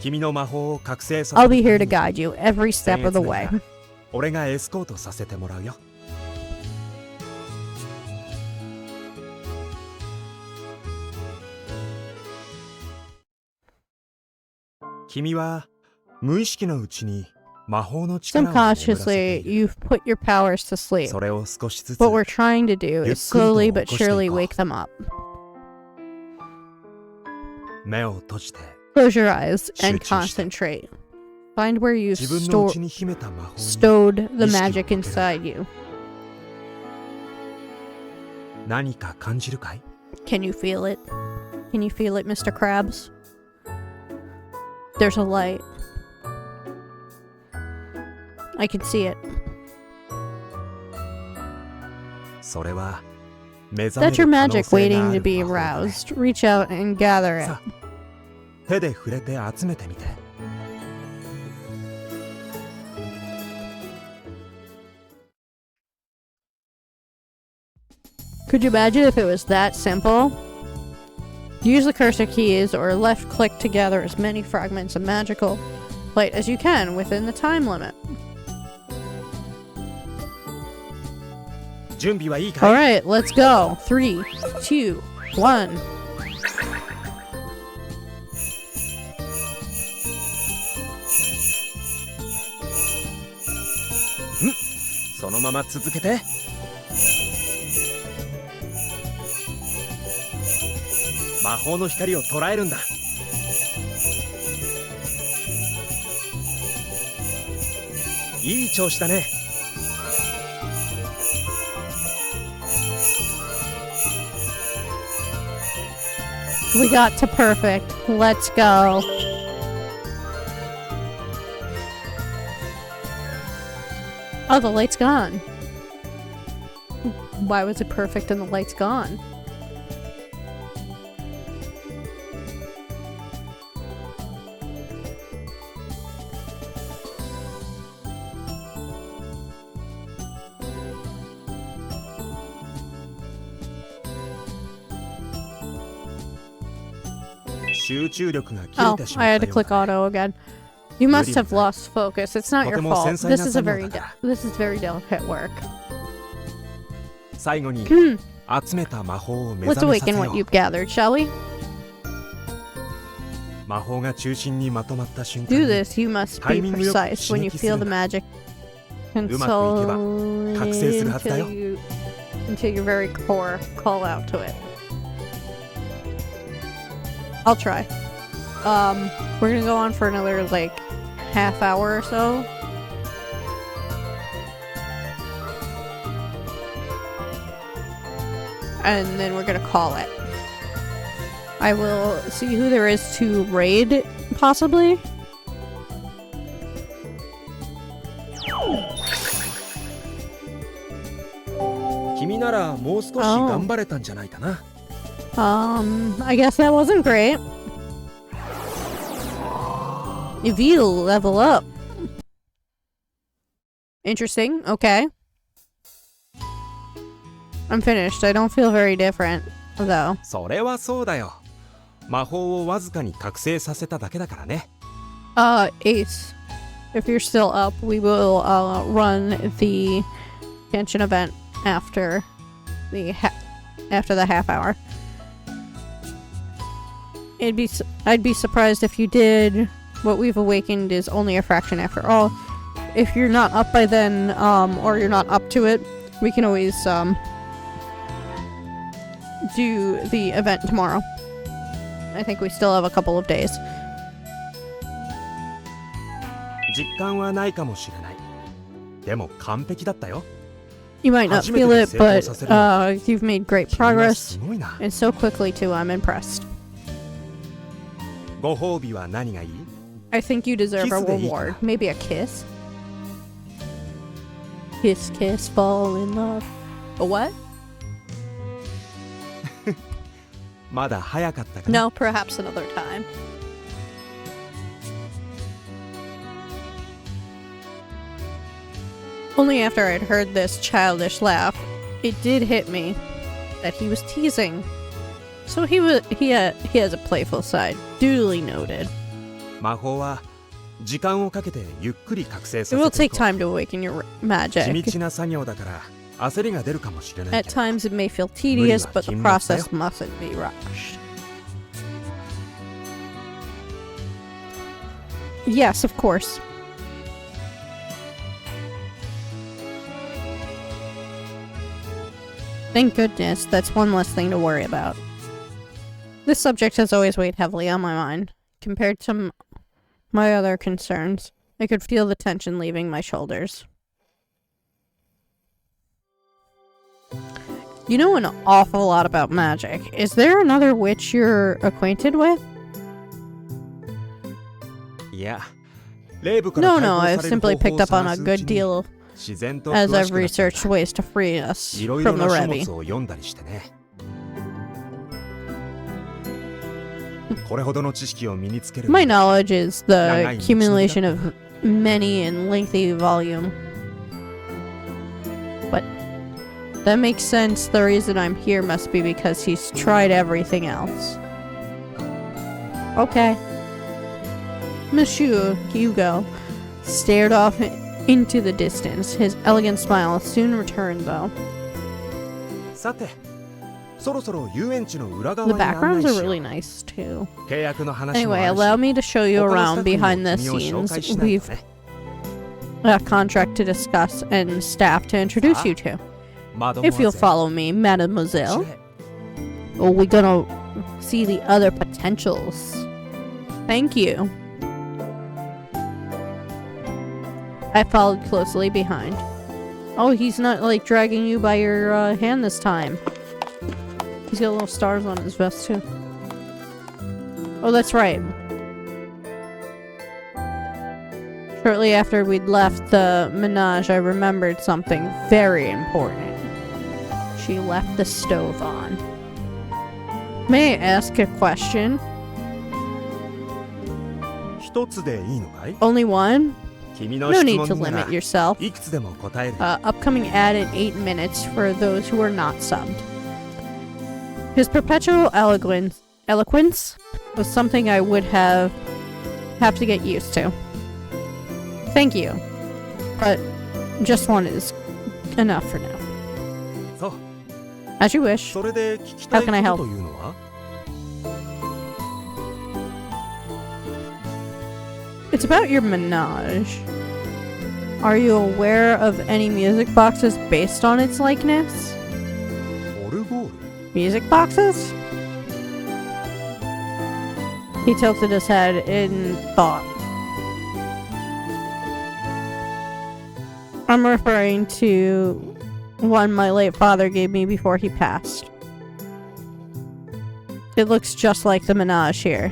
君の魔法を覚醒させ I'll る be た here め to に guide you every step of the 僭越な way. がら俺がエスコートさせてもらうよ。君は無意識のうちに魔法の力を眠らせて Subconsciously, いる。 you've put your powers to sleep. それを少しずつ What we're trying to do is slowly but surely wake them up. 目を閉じて Close your eyes and 集中して concentrate. Find where you 自分の内に秘めた魔法に stowed the 意識を magic 向ける。 inside you. 何か感じるかい？ Can you feel it? Can you feel it, Mr. Krabs? There's a light. I can see it. それは目覚め That's your る可能 magic 性が waiting あ to る be 魔法だね。 aroused. Reach out and gather it. さあ、手で触れて集めてみて。 Could you imagine if it was that simple? Use the cursor keys or left click to gather as many fragments of magical light as you can within the time limit. 準備はいいかい？ Alright, let's go. 3, 2, 1. そのまま続けて。魔法の光を捉えるんだ。いい調子だね。 We got to perfect. Let's go. Oh, the light's gone. Why was it perfect and the light's gone? Oh, I had to click auto again. You must have lost focus. It's not your fault. This is very delicate work. 最後に集めた魔法を目 Let's 覚めさせ awaken よ what う。 you've gathered, shall we? 魔法が中心にまとまった瞬間 Do に this, you must be Timingよく precise when you 刺激する feel ん the だ。 magic うまくいけば consolidate 覚醒するはずだよ。 until your very core call out to it. I'll try. We're gonna go on for another like half hour or so. And then we're gonna call it. I will see who there is to raid, possibly.君ならもう少し頑張れたんじゃないかな。 I guess that wasn't great. If you level up. Interesting, okay. I'm finished. I don't feel very different, though. それはそうだよ。魔法をわずかに覚醒させただけだからね。Ace. If you're still up, we will, run the Genshin event after the half hour. I'd be surprised if you did. What we've awakened is only a fraction after all. if you're not up by then, or you're not up to it, we can always do the event tomorrow. I think we still have a couple of days. 実感はないかもしれない。でも完璧だったよ。 You might not feel it, but you've made great 君は progress, すごいな。 and so quickly too. I'm impressed. ご褒美は何がいい？ I think you deserve a キスでいいかな。 reward. Maybe a kiss. Kiss, kiss, fall in love. A what? まだ早かったかな。 No, perhaps another time. Only after I'd heard this childish laugh, it did hit me that he was teasing. So he has a playful side. Duly noted. 魔法は時間をかけてゆっくり覚醒 It さ will せてい take こう。 time to awaken your 地 magic. 道な作業だから焦りが出るかもしれない At けど。 times it may feel tedious, but the 無理は禁物だよ。 process mustn't be rushed. Yes, of course. Thank goodness, that's one less thing to worry about. This subject has always weighed heavily on my mind. Compared to my other concerns, I could feel the tension leaving my shoulders. You know an awful lot about magic. Is there another witch you're acquainted with? いや、霊部から No, 解 no, 放 I've される simply 方法 picked を up on 探 a すう good ちに deal 自然と as 詳 I've しくなったん researched だ。 ways to free us いろい from ろ the な書 Rebbe. 物を読んだりしてね。これほどの知識を身につける My knowledge is the 長い道のりだ。 accumulation of many and lengthy volume. But that makes sense. The reason I'm here must be because he's tried everything else. Okay. Monsieur Hugo stared off into the distance. His elegant smile soon returned, though. さて、そろそろ遊園地の裏側 The に案 backgrounds 内 are しよ really う。 nice, too. 契約の話もあ Anyway, るし allow me to show you 他のス around タッフにも behind the 君を紹 scenes. 介しないと We've ね。 a contract to discuss and staff to introduce you to. マド If you'll モアゼル follow me, こ mademoiselle. ちらへ Oh, we're gonna see the other potentials. Thank you. I followed closely behind. Oh, he's not like dragging you by your hand this time. He's got little stars on his vest too. Oh, that's right. Shortly after we'd left the menage, I remembered something very important. She left the stove on. May I ask a question? 一つでいいのかい？ Only one? 君の No 質 need to 問な limit ら yourself. いくつでも答える。 Upcoming ad in 8 minutes for those who are not subbed. His perpetual eloquence was something I would have to get used to. Thank you. But just one is enough for now. そう。 As you wish. それで聞きたい How こ can I と help? というのは？ It's about your menage. Are you aware of any music boxes based on its likeness? オルゴール？ Music boxes? He tilted his head in thought. I'm referring to one my late father gave me before he passed. It looks just like the menage here.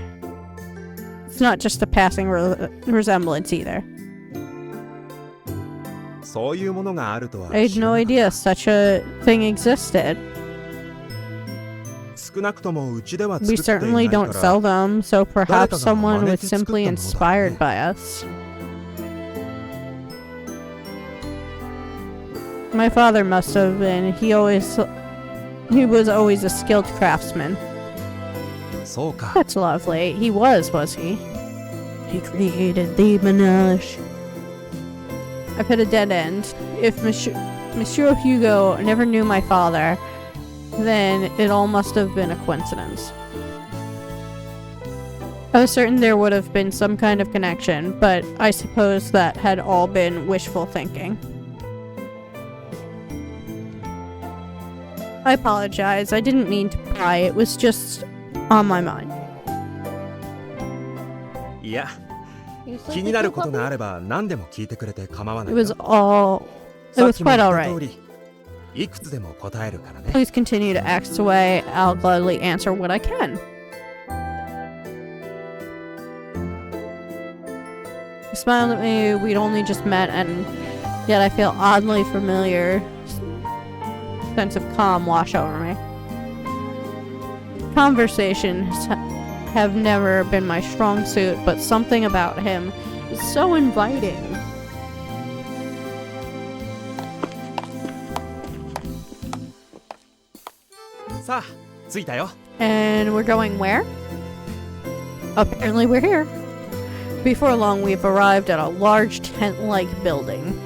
It's not just a passing resemblance either. そういうものがあるとは I had 知ら no なかっ idea such a thing existed. た。少なくともうちでは We 作っていな certainly いか don't ら sell them, so perhaps someone was simply 誰かが真似て作ったものだろうね。 inspired by us. My father must have been. He was always a skilled craftsman. そうか。 That's lovely. He was he? He created the menage. I've hit a dead end. If Monsieur Hugo never knew my father, then it all must have been a coincidence. I was certain there would have been some kind of connection, but I suppose that had all been wishful thinking. I apologize. I didn't mean to pry. It was just on my mind. いや、気になることがあれば何でも聞いてくれて構わな It い was よ。 all... It さっ was きも quite 言っ alright. た通り、いくつでも答えるからね。 Please continue to ask away. I'll gladly answer what I can. He smiled at me. We'd only just met, and yet I feel oddly familiar. Sense of calm wash over me. Conversations have never been my strong suit, but something about him is so inviting. And we're going where? Apparently we're here. Before long, we've arrived at a large tent-like building.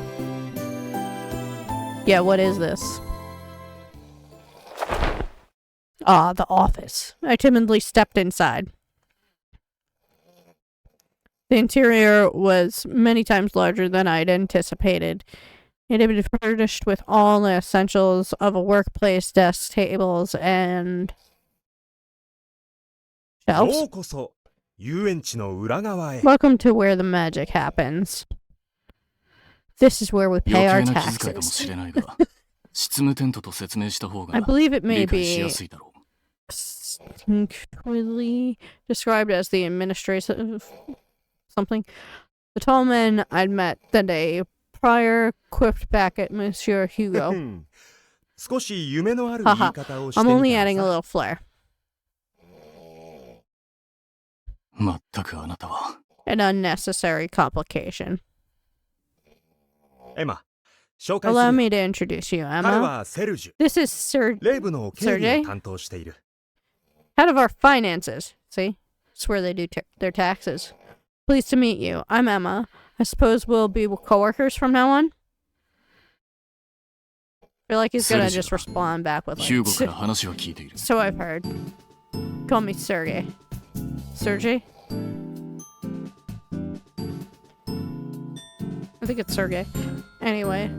Yeah, what is this? Ah, the office. I timidly stepped inside. The interior was many times larger than I'd anticipated. It had been furnished with all the essentials of a workplace, desks, tables, and shelves. ようこそ遊園地の裏側へ。 Welcome to where the magic happens. This is where we 余 pay our 計な気遣いかもし taxes. れないが執務テントと説明した方 I が believe it may 理解しや be すいだろう distinctly described as the administrative something. The tall man I'd met the day prior quipped back at Monsieur Hugo. 少し夢のある言い Haha, 方をして I'm み only た adding a ら little flair. まったくあなたは An unnecessary complication. エマ、紹介す Allow る。 me to introduce you, 彼 Emma. はセルジュ、 This is Sir レイブの経理 Sergey? を担当している。 Head of our finances. See? It's where they do their taxes. Pleased to meet you. I'm Emma. I suppose we'll be coworkers from now on? I feel like he's gonna just respond back with ヒューゴか like, ら話は聞いている so I've heard. Call me Sergey. Sergey? I think it's Sergey. Anyway,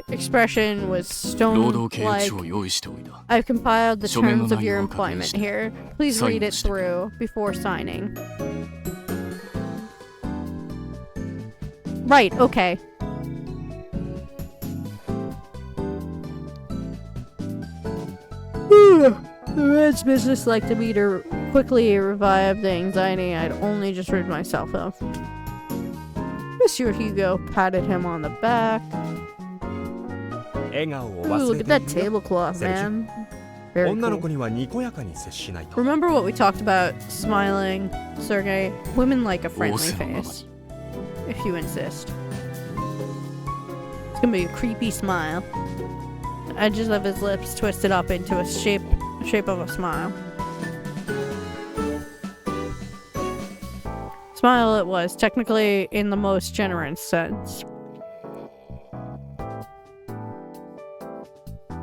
expression was 労働契約 stone-like. 書を用意しておいた I've compiled the 書面の terms of 内 your 容を確認 employment して here. Please サイン read を it してくれ through before signing. Right, okay. The man's business like to me to quickly revive the anxiety I'd only just rid myself of. Monsieur Hugo patted him on the back. 笑顔を Ooh, 忘 look れ at てい that るよ。 tablecloth, Sergey. man. Very 女の cool. 子にはにこやかに接しないと。 Remember what we talked about smiling, Sergey? Women like a friendly Awesome. face. If you insist. It's gonna be a creepy smile. Edges of his lips twisted up into a shape of a smile. Smile it was, technically in the most generous sense.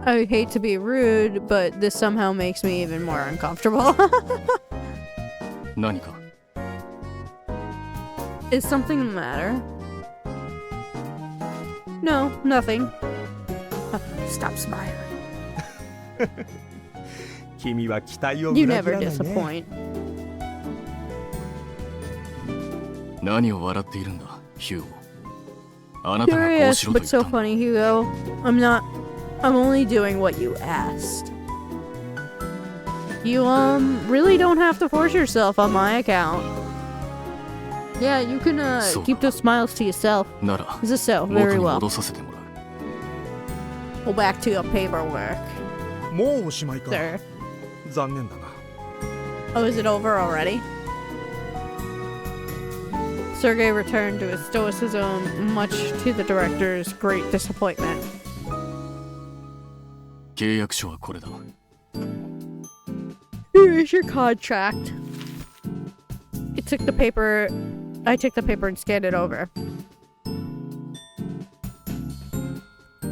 I hate to be rude, but this somehow makes me even more uncomfortable. 何か Is something the matter? No, nothing. Stop smiling. 君は期待を You 裏切 never らないね。 disappoint. 何を笑っているんだヒューゴあなたがこう Curious, しろと but 言 so ったんだ funny, Hugo. I'm only doing what you asked. You, really don't have to force yourself on my account. Yeah, you can, So- keep those smiles to yourself. なら Is this so? 元 Very に well. 戻させてもらう Go back to your paperwork, もうおしまいか。 sir. 残念だな。 Oh, is it over already? Sergey returned to his stoicism, much to the director's great disappointment. 契約書はこれだ Here is your contract. I took the paper and scanned it over.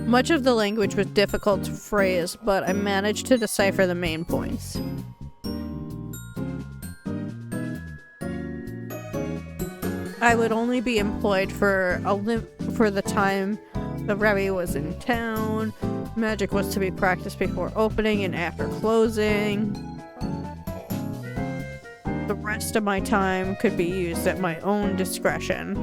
Much of the language was difficult to phrase, but I managed to decipher the main points. I would only be employed for for the time the Revy was in town. Magic was to be practiced before opening and after closing. The rest of my time could be used at my own discretion.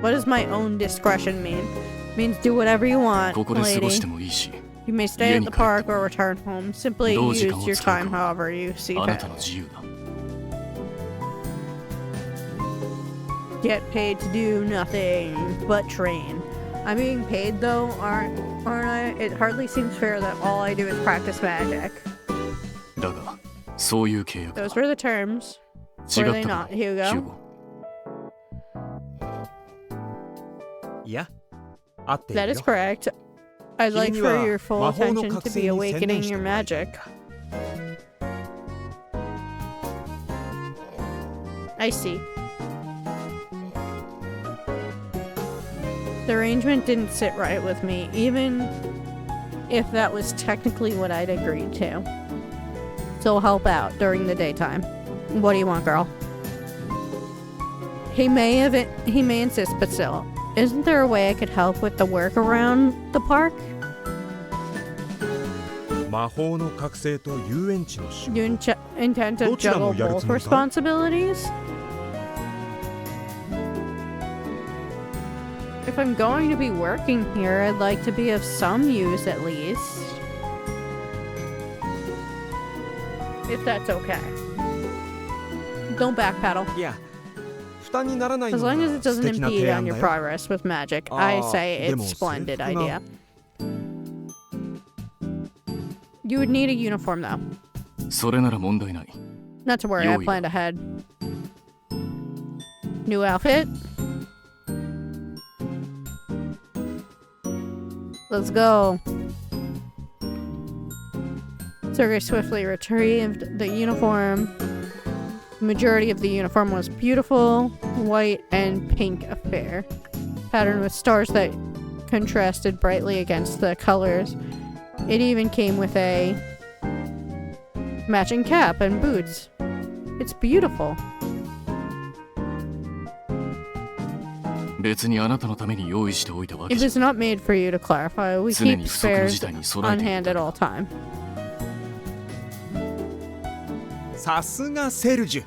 What does my own discretion mean? It means do whatever you want, ここで過ごし lady. てもいいし、 You may stay at the park or return home. Simply どう時 use 間を your 使う time か however you see あな fit. たの自由だ。 Get paid to do nothing but train. I'm being paid though, aren't I? It hardly seems fair that all I do is practice magic. だが、そういう契約だ。 Those were the terms. 違 Were っ they ただ not, ろ、 Hugo? ヒューゴ。いや、合ってい That る is よ。 correct. I'd like 君に for は your full 魔法の attention 覚 to 醒 be に専 awakening 念して your もらいたい magic. I see. The arrangement didn't sit right with me, even if that was technically what I'd agreed to. So help out during the daytime. What do you want, girl? He may insist, but still. Isn't there a way I could help with the work around the park? 魔法の覚醒と遊園地の仕 You 事。 intend to どちらも juggle やる both つもりか？ responsibilities? If I'm going to be working here, I'd like to be of some use at least. If that's okay. Don't backpedal. いや、負担にならない As の long as it が doesn't 素敵な impede 提 on 案 your だよ。 progress with magic, I say でも it's splendid 制服が idea. You would need a uniform though. それなら問題ない。 Not to worry, I Yo-yo. planned ahead. New outfit? Let's go. Sergei swiftly retrieved the uniform. The majority of the uniform was beautiful, white and pink affair, patterned with stars that contrasted brightly against the colors. It even came with a matching cap and boots. It's beautiful. 別にあなたのために用意しておいたわけ If じゃ it's not made for you to clarify, we 常 keep に不測の spares 事態に備え on てい hand る at だ all け time. さすがセルジュ。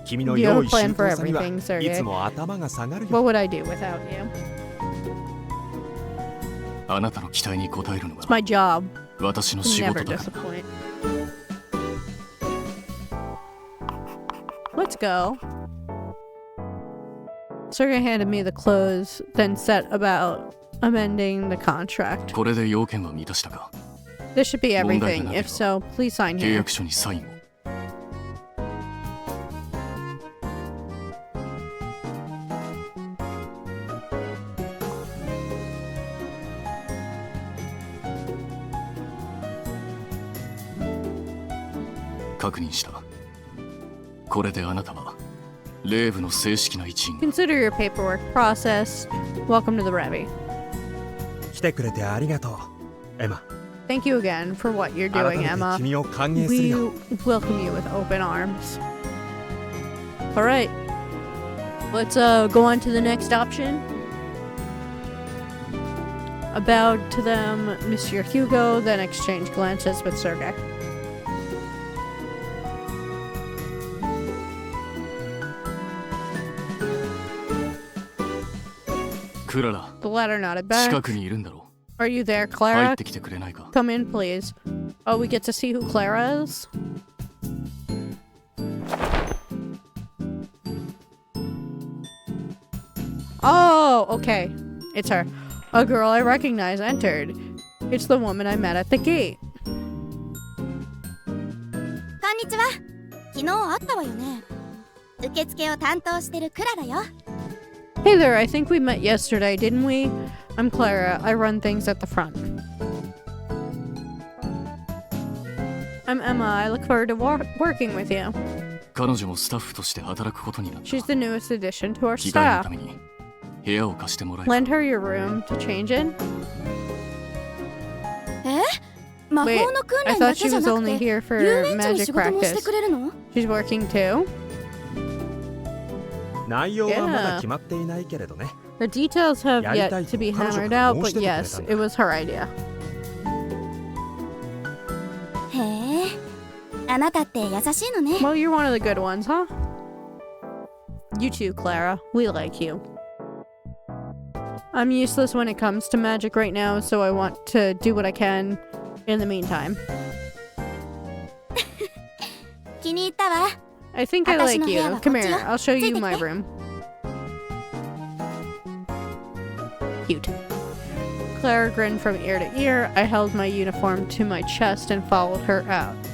君の You have a 用意周 plan for 到さには everything, い Sergei. つも頭が下がる What よ。 would I do without you? あなたの期待に応えるの It's が my job 私の to 仕 never 事だから disappoint. Let's go. Sergei handed me the clothes, then set about amending the contract. これで要件は満たしたか。 This should be 問題 everything. がなけれ If ば so, please sign 契 here. 約書にサインを。確認した。これであなたはレーブの正式な一員。 Consider your paperwork processed. Welcome to the Revy. 来てくれてありがとう、エマ。 Thank you again for what you're 改 doing, めて Emma. 君を歓迎する We よ。 welcome you with open arms. All right. Let's go on to the next option. A bow to them, Monsieur Hugo, then exchange glances with Sergei. クララ、 The latter nodded 近 back. くにいるんだろ Are you there, う。入 Clara? ってきてくれないか。 Come in, please. Oh, we get to see who Clara is? Oh, okay. It's her. A girl I recognize entered. It's the woman I met at the gate. こんにちは。昨日会ったわよね。受付を担当してるクララよ。 Hey there, I think we met yesterday, didn't we? I'm Clara. I run things at the front. I'm Emma. I look forward to working with you. 彼女もスタッフとして働くことになった。 She's the newest addition to our 着替えの staff. ために部屋を貸してもらえる。 Lend her your room to change in. え？魔法 Wait, の訓 I 練だ thought け she じゃ was なく only て here for 遊園地の magic 仕事もして practice. くれるの？ She's working too? 内容は Yeah. まだ決まっていないけれどね。 The details have やりたい yet と to be 彼女 hammered から out, 申し but 出てくれ yes, たんだ。 it was her idea. へえ、あなたって優しいのね。 Well, you're one of the good ones, huh? You too, Clara. We like you. I'm useless when it comes to magic right now, so I want to do what I can in the meantime. 気に入ったわ。 I think I like 私の部 you. 屋は Come こっち here, よ。 I'll show つい you てきて。 my room. Cute. Clara grinned from ear to ear. I held my uniform to my chest and followed her out.「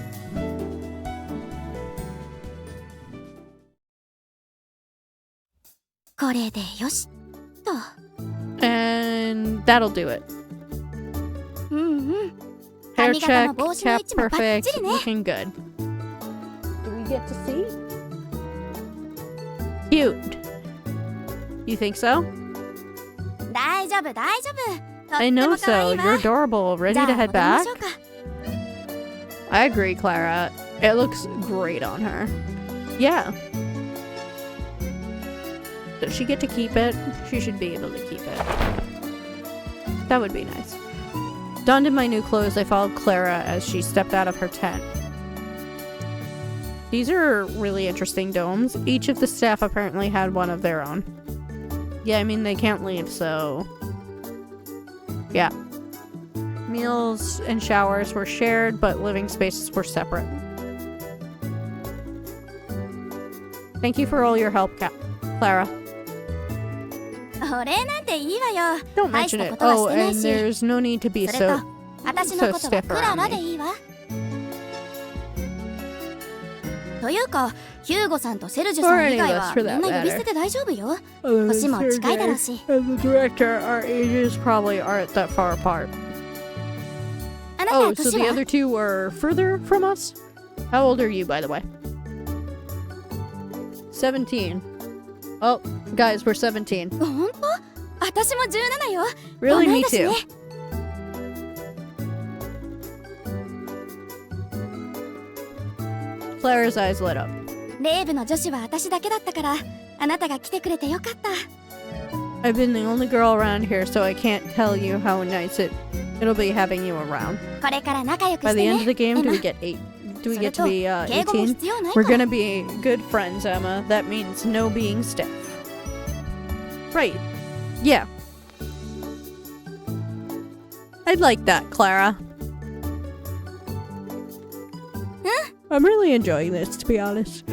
これでよし」と。 And that'll do it. うんうん。 Hair 髪型 check, も帽子の位 cap 置もバッ perfect, チリね。 looking good. Do we get to see? Cute. You think so? 大丈夫大丈夫。とっ I ても know 可愛 so. いわ。 You're adorable. じ Ready ゃ to あ head 戻りま back? しょうか。 I agree, Clara. It looks great on her. Yeah. Does she get to keep it? She should be able to keep it. That would be nice. Donned in my new clothes, I followed Clara as she stepped out of her tent. These are really interesting domes. Each of the staff apparently had one of their own. Yeah, I mean, they can't leave, so... Yeah. Meals and showers were shared, but living spaces were separate. Thank you for all your help, Clara. お礼なんていいわよ。 Don't 大し mention た it. ことはし Oh, てない and し。 there's no need to be それと so... 私のこと so は stiff クラ around ラで me. いいわ。というか、ヒューゴさんとセルジュさ Or ん以 any of 外 us は for み that んな呼び捨 matter. てて大丈夫よ。 The 年も近いだろうし。 and the director, our ages probably aren't that far apart. あなた Oh, は so 年 the は？ other two were further from us? How old are you, by the way? 17. Oh, guys, we're 17. ほんと？私も17よ。 Really, 同 me い年 too. ね。Clara's eyes lit up. レイブの女子は私だけだったから、あなたが来てくれてよかった。 I've been the only girl around here, so I can't tell you how nice it'll be having you around. これから仲良く By して the end ね。of the game, do we Emma. get 8? Do we それ get と to be 敬語も 18? 必要ない We're から。 gonna be good friends, Emma. That means no being stiff. Right. Yeah. I'd like that, Clara. I'm really enjoying this, to be honest.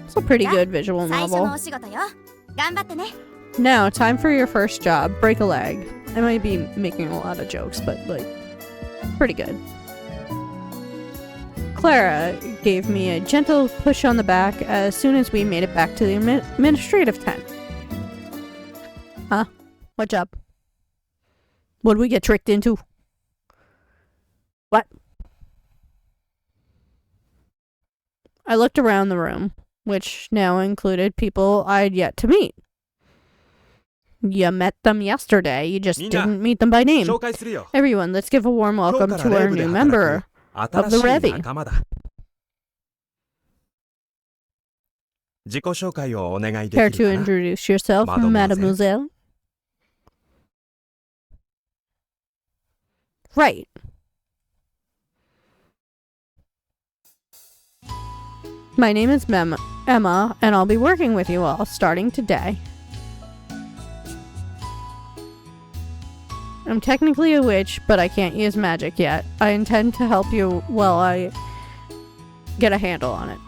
It's a pretty good visual 最初の novel. お仕事よ。頑張ってね。 Now, time for your first job. Break a leg. I might be making a lot of jokes, but, like, pretty good. Clara gave me a gentle push on the back as soon as we made it back to the administrative tent. Huh? What job? What did we get tricked into? What? I looked around the room, which now included people I'd yet to meet. You met them yesterday, you just みんな、 didn't meet them by name. 紹介するよ。 Everyone, let's give a warm 今 welcome 日から to レ our イブで new 働 member. く of the 新しい Revy. 仲間だ。自己紹介をお願いで Care きる to かな？ introduce yourself, Mademoiselle. Mademoiselle? Right. My name is Emma, and I'll be working with you all starting today. I'm technically a witch, but I can't use magic yet. I intend to help you while I get a handle on it.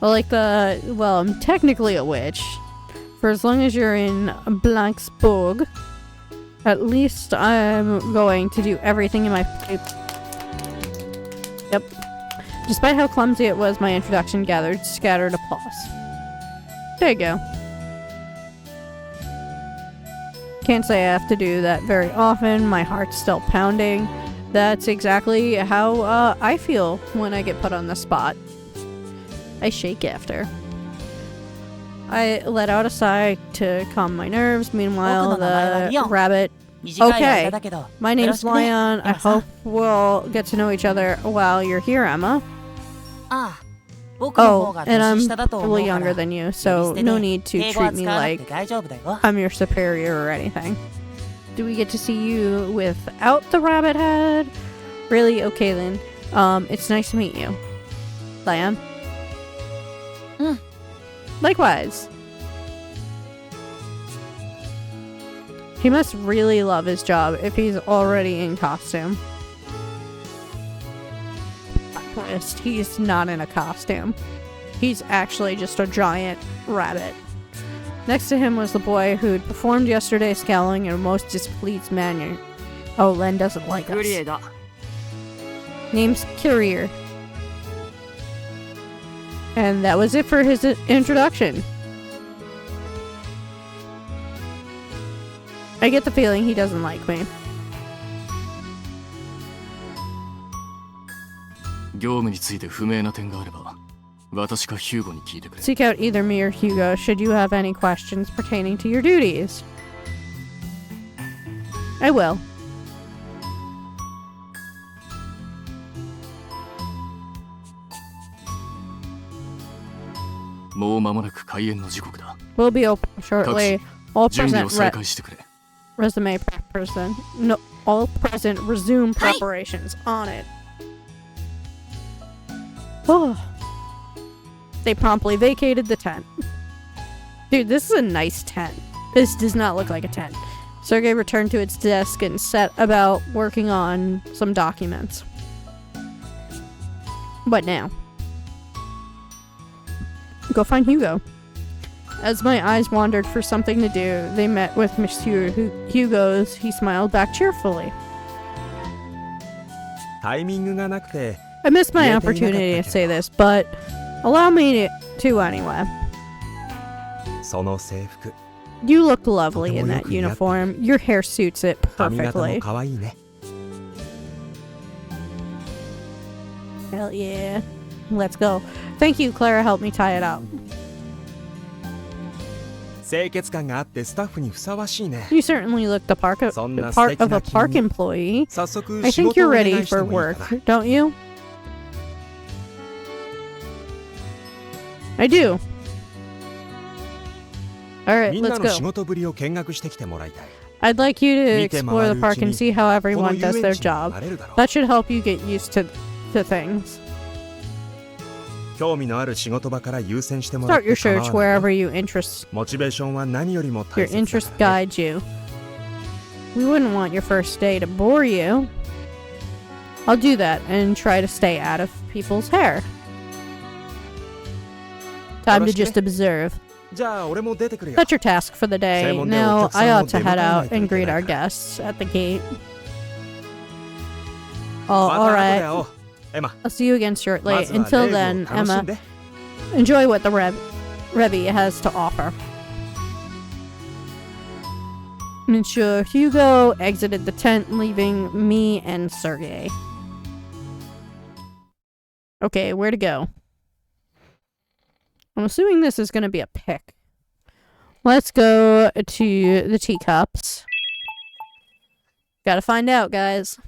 Well, I'm technically a witch. For as long as you're in Blanksburg, at least I'm going to do everything in my... Yep. Despite how clumsy it was, my introduction gathered scattered applause. There you go. Can't say I have to do that very often. My heart's still pounding. That's exactly how I feel when I get put on the spot. I shake after. I let out a sigh to calm my nerves. Meanwhile, 僕の名前は the リオン。 rabbit. 短い間だけど、 My よろ name's しくね Lion. I エマさん hope we'll get to know each other while you're here, Emma. ああ、僕の方 Oh, が and 年 I'm 下だと a 思 little うから younger than you, 呼び so 捨て no で need to 敬語は treat 使 me わなく like て大丈夫だよ。 I'm your superior or anything. Do we get to see you without the rabbit head? Really? Okay then. It's nice to meet you. Lion? Mm. Likewise. He must really love his job if he's already in costume. Twist, he's not in a costume. He's actually just a giant rabbit. Next to him was the boy who'd performed yesterday, scowling in a most displeased manner. Oh, Len doesn't like us. だ。 Name's Courier. And that was it for his introduction. I get the feeling he doesn't like me. 業務について不明な点があれば私かヒューゴに聞いてくれ。 Seek out either me or Hugo should you have any questions pertaining to your duties. I will. もう間もなく開演の時刻だ。 We'll be open shortly. All 準備を present 再開してくれ。 resume person. No, all present resume preparations on it. Oh. They promptly vacated the tent. Dude, this is a nice tent. This does not look like a tent. Sergei returned to its desk and set about working on some documents. What now? Go find Hugo. As my eyes wandered for something to do, they met with Monsieur Hugo's. He smiled back cheerfully. タイミングがなくて I missed my opportunity to say this, but allow me to anyway. その制服 You look lovely in that uniform. Your hair suits it 髪型も perfectly. 可愛いね Hell yeah. Let's go. Thank you, Clara helped me tie it up. 清潔感があってスタッフにふさわしいね You certainly look the part of a park employee. 早速 I 仕 think 事 you're をお願 ready いして for もいい work, かな don't you? I do. Alright, みんな let's の仕 go. 事ぶりを見学してきてもらいたい I'd like you to 見て explore 回 the る park うち and に see how この everyone 遊 does 園 their 地に job. 慣れるだろう That should help you get used to things. 興味のある仕事場から優先してもらっ Start your て構 search わない wherever you interest モチベーションは何よりも your 大切だ interest からね guide you. We wouldn't want your first day to bore you. I'll do that and try to stay out of people's hair. Time to just observe. じゃあ俺も出てくるよ That's your task for the day. 専門で Now お客さんを I ought to 出迎えない head out とい and けない greet から our guests at the gate. また後で Alright. 会おうエマ I'll see you again shortly. まずは Until レイブを then, 楽しん Emma, で enjoy what the Revy has to offer. Monsieur Hugo exited the tent, leaving me and Sergei. Okay, where to go? I'm assuming this is going to be a pick. Let's go to the teacups. Gotta find out, guys.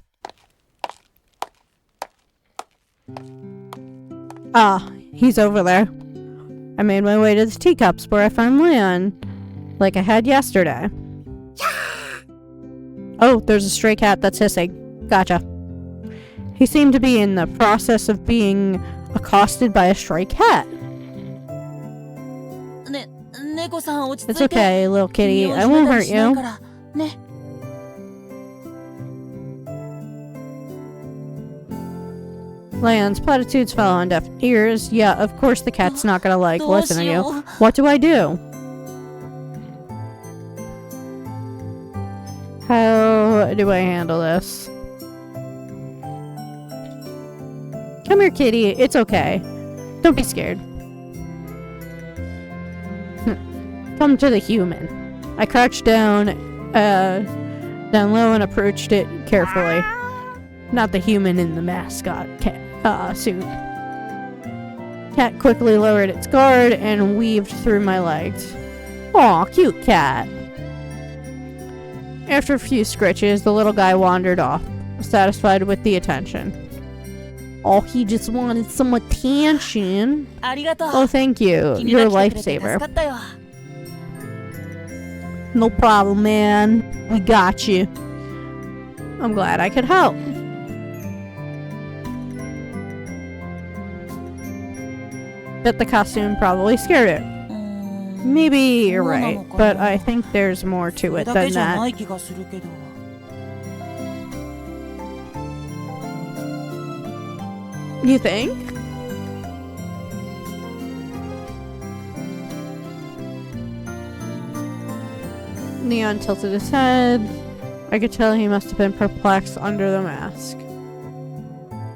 Ah, he's over there. I made my way to the teacups where I found Leon, like I had yesterday. Oh, there's a stray cat that's hissing. Gotcha. He seemed to be in the process of being accosted by a stray cat. ね、猫さん落ち着 It's いて。 okay, little kitty. 身を I 締め won't たり hurt しない you. からね。 Leon's platitudes fell on deaf ears. Yeah, of course the cat's not gonna like どう listen し to you. よう。 What do I do? How do I handle this? Come here, kitty. It's okay. Don't be scared. Come to the human. I crouched down low and approached it carefully. Not the human in the mascot suit. Cat quickly lowered its guard and weaved through my legs. Aw, cute cat. After a few scritches, the little guy wandered off, satisfied with the attention. Oh, he just wanted some attention. ありがとう。 Oh, thank you. 君 You're が a 来てくれて助 lifesaver. かったよ。 No problem, man. We got you. I'm glad I could help. Bet the costume probably scared it. うーん Maybe you're そうな right, のか but な。 I think there's more to それ it だけ than じゃな that. い気がするけど。 You think? Neon tilted his head. I could tell he must have been perplexed under the mask.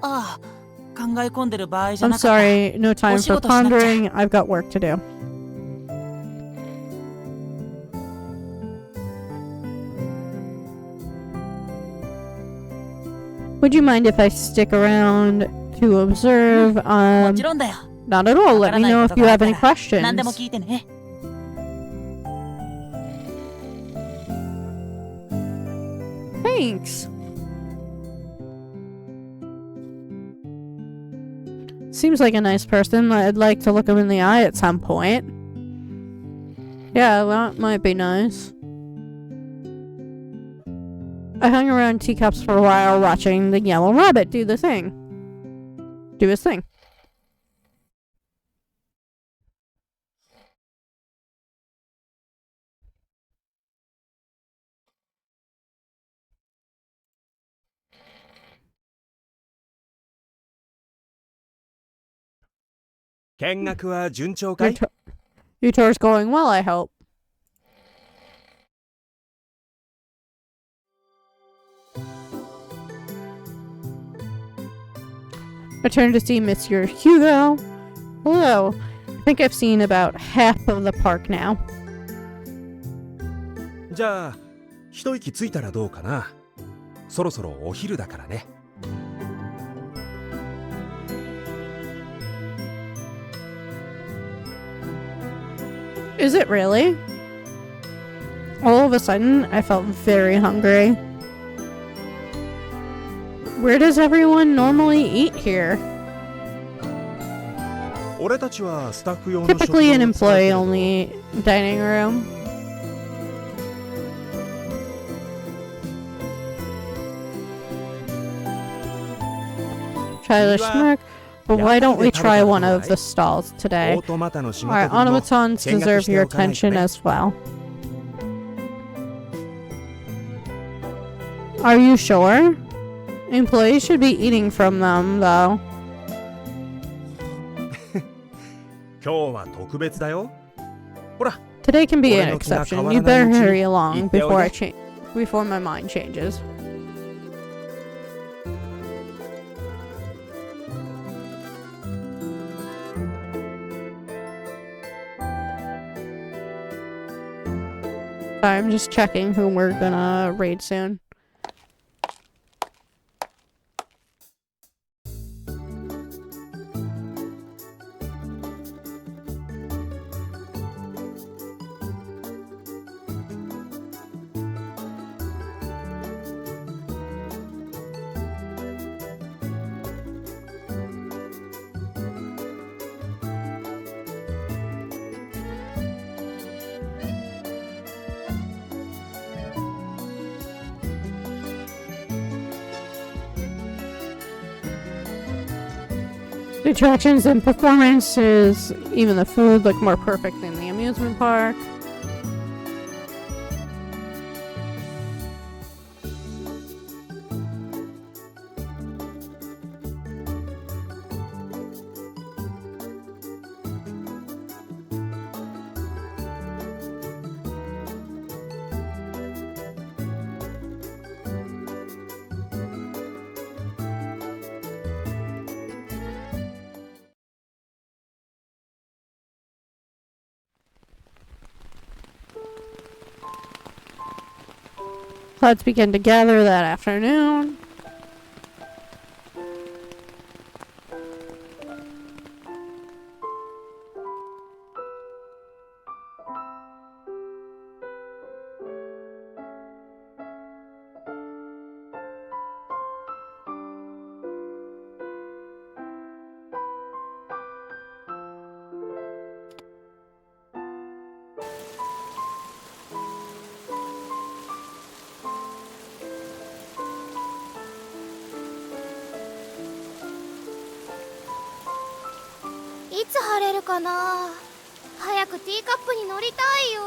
ああ、考え込んでる場合じゃ I'm なかった。 sorry, no time for お仕事しなくちゃ。 pondering. I've got work to do. Would you mind if I stick around to observe? もちろんだよ。 Not at all. Let me know if you have any 何でも questions. 聞いてね。 Thanks. Seems like a nice person. I'd like to look him in the eye at some point. Yeah, that might be nice. I hung around teacups for a while watching the yellow rabbit do the thing. Do his thing. Your tour's going well, I hope. I turned to see Monsieur Hugo. Hello. I think I've seen about half of the park now. じゃあ一息ついたらどうかな。そろそろお昼だからね。 Is it really? All of a sudden, I felt very hungry. Where does everyone normally eat here? 俺たちはスタッフ用の Typically an 食堂を使うけれど employee-only dining room. Childish smirk. But why don't we try one of the stalls today? オートマタの仕事 Our ぶりも automatons 見学 deserve して your おかないと attention ね。 as well. Are you sure? Employees should be eating from them, though. 今日は特別だよ。ほら、 Today can be an 俺の気が変 exception. わ You らないう better ちに hurry along 行っておい before I で。 change, before my mind changes. Sorry, I'm just checking who we're gonna raid soon. The attractions and performances, even the food, look more perfect than the amusement park. Clouds began to gather that afternoon. いつ晴れるかな。早くティーカップに乗りたいよ。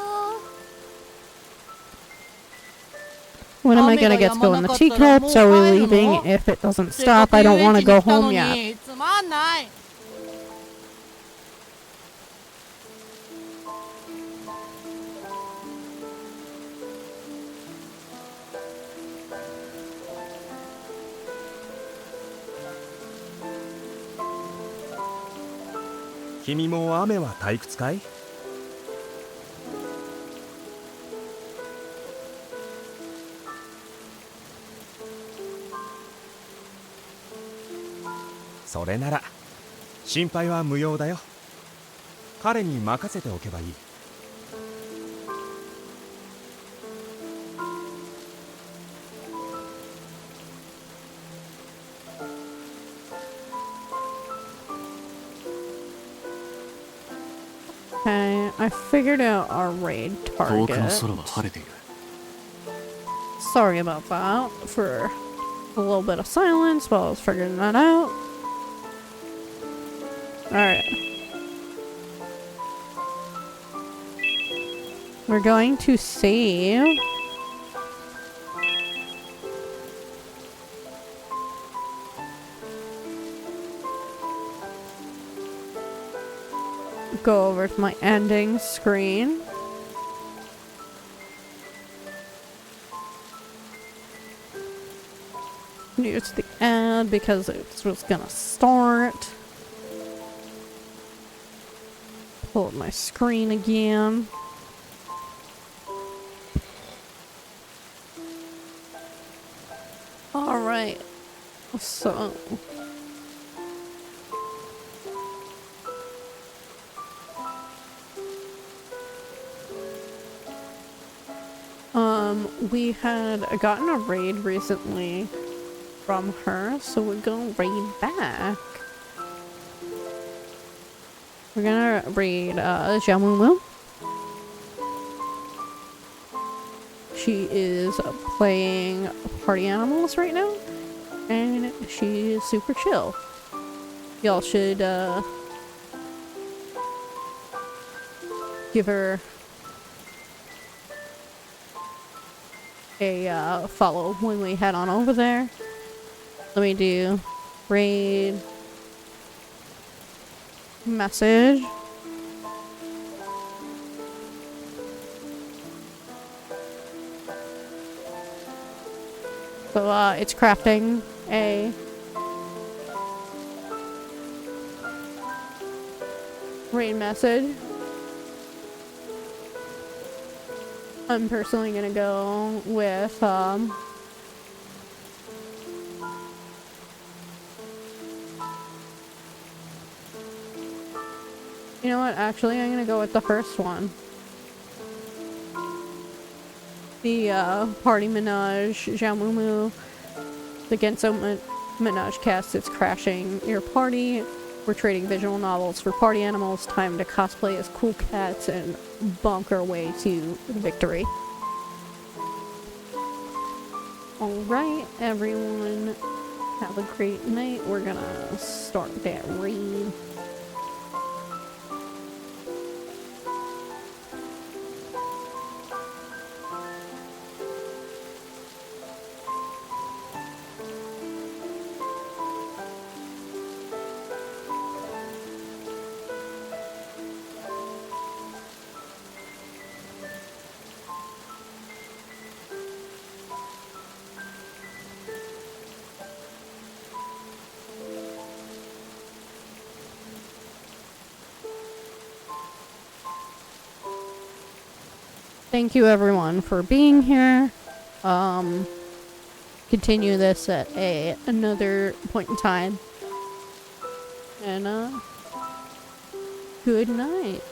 When am I gonna get to go in the teacups? Are we leaving if it doesn't stop? I don't want to go home yet. つまんない。君も雨は退屈かい？それなら心配は無用だよ。彼に任せておけばいい。Okay, I figured out our raid 遠くの target. 空は晴れている。 Sorry about that for a little bit of silence while I was figuring that out. Alright. We're going to save. Go over to my ending screen. Use the ad because it was gonna start. Pull up my screen again. Alright. So. We had gotten a raid recently from her, so we're gonna raid back. We're gonna raid Xiaomumu. She is playing party animals right now, and she is super chill. Y'all should give her a follow when we head on over there. Let me do raid message. So it's crafting a raid message. I'm personally gonna go with you know what, actually I'm gonna go with the first one. The Party Manège Xiaomumu. The Genso Manège cast is crashing your party. We're trading visual novels for party animals. Time to cosplay as cool cats and bonk our way to victory. Alright, everyone. Have a great night. We're gonna start that raid. Thank you everyone for being here. Continue this at another point in time. And good night.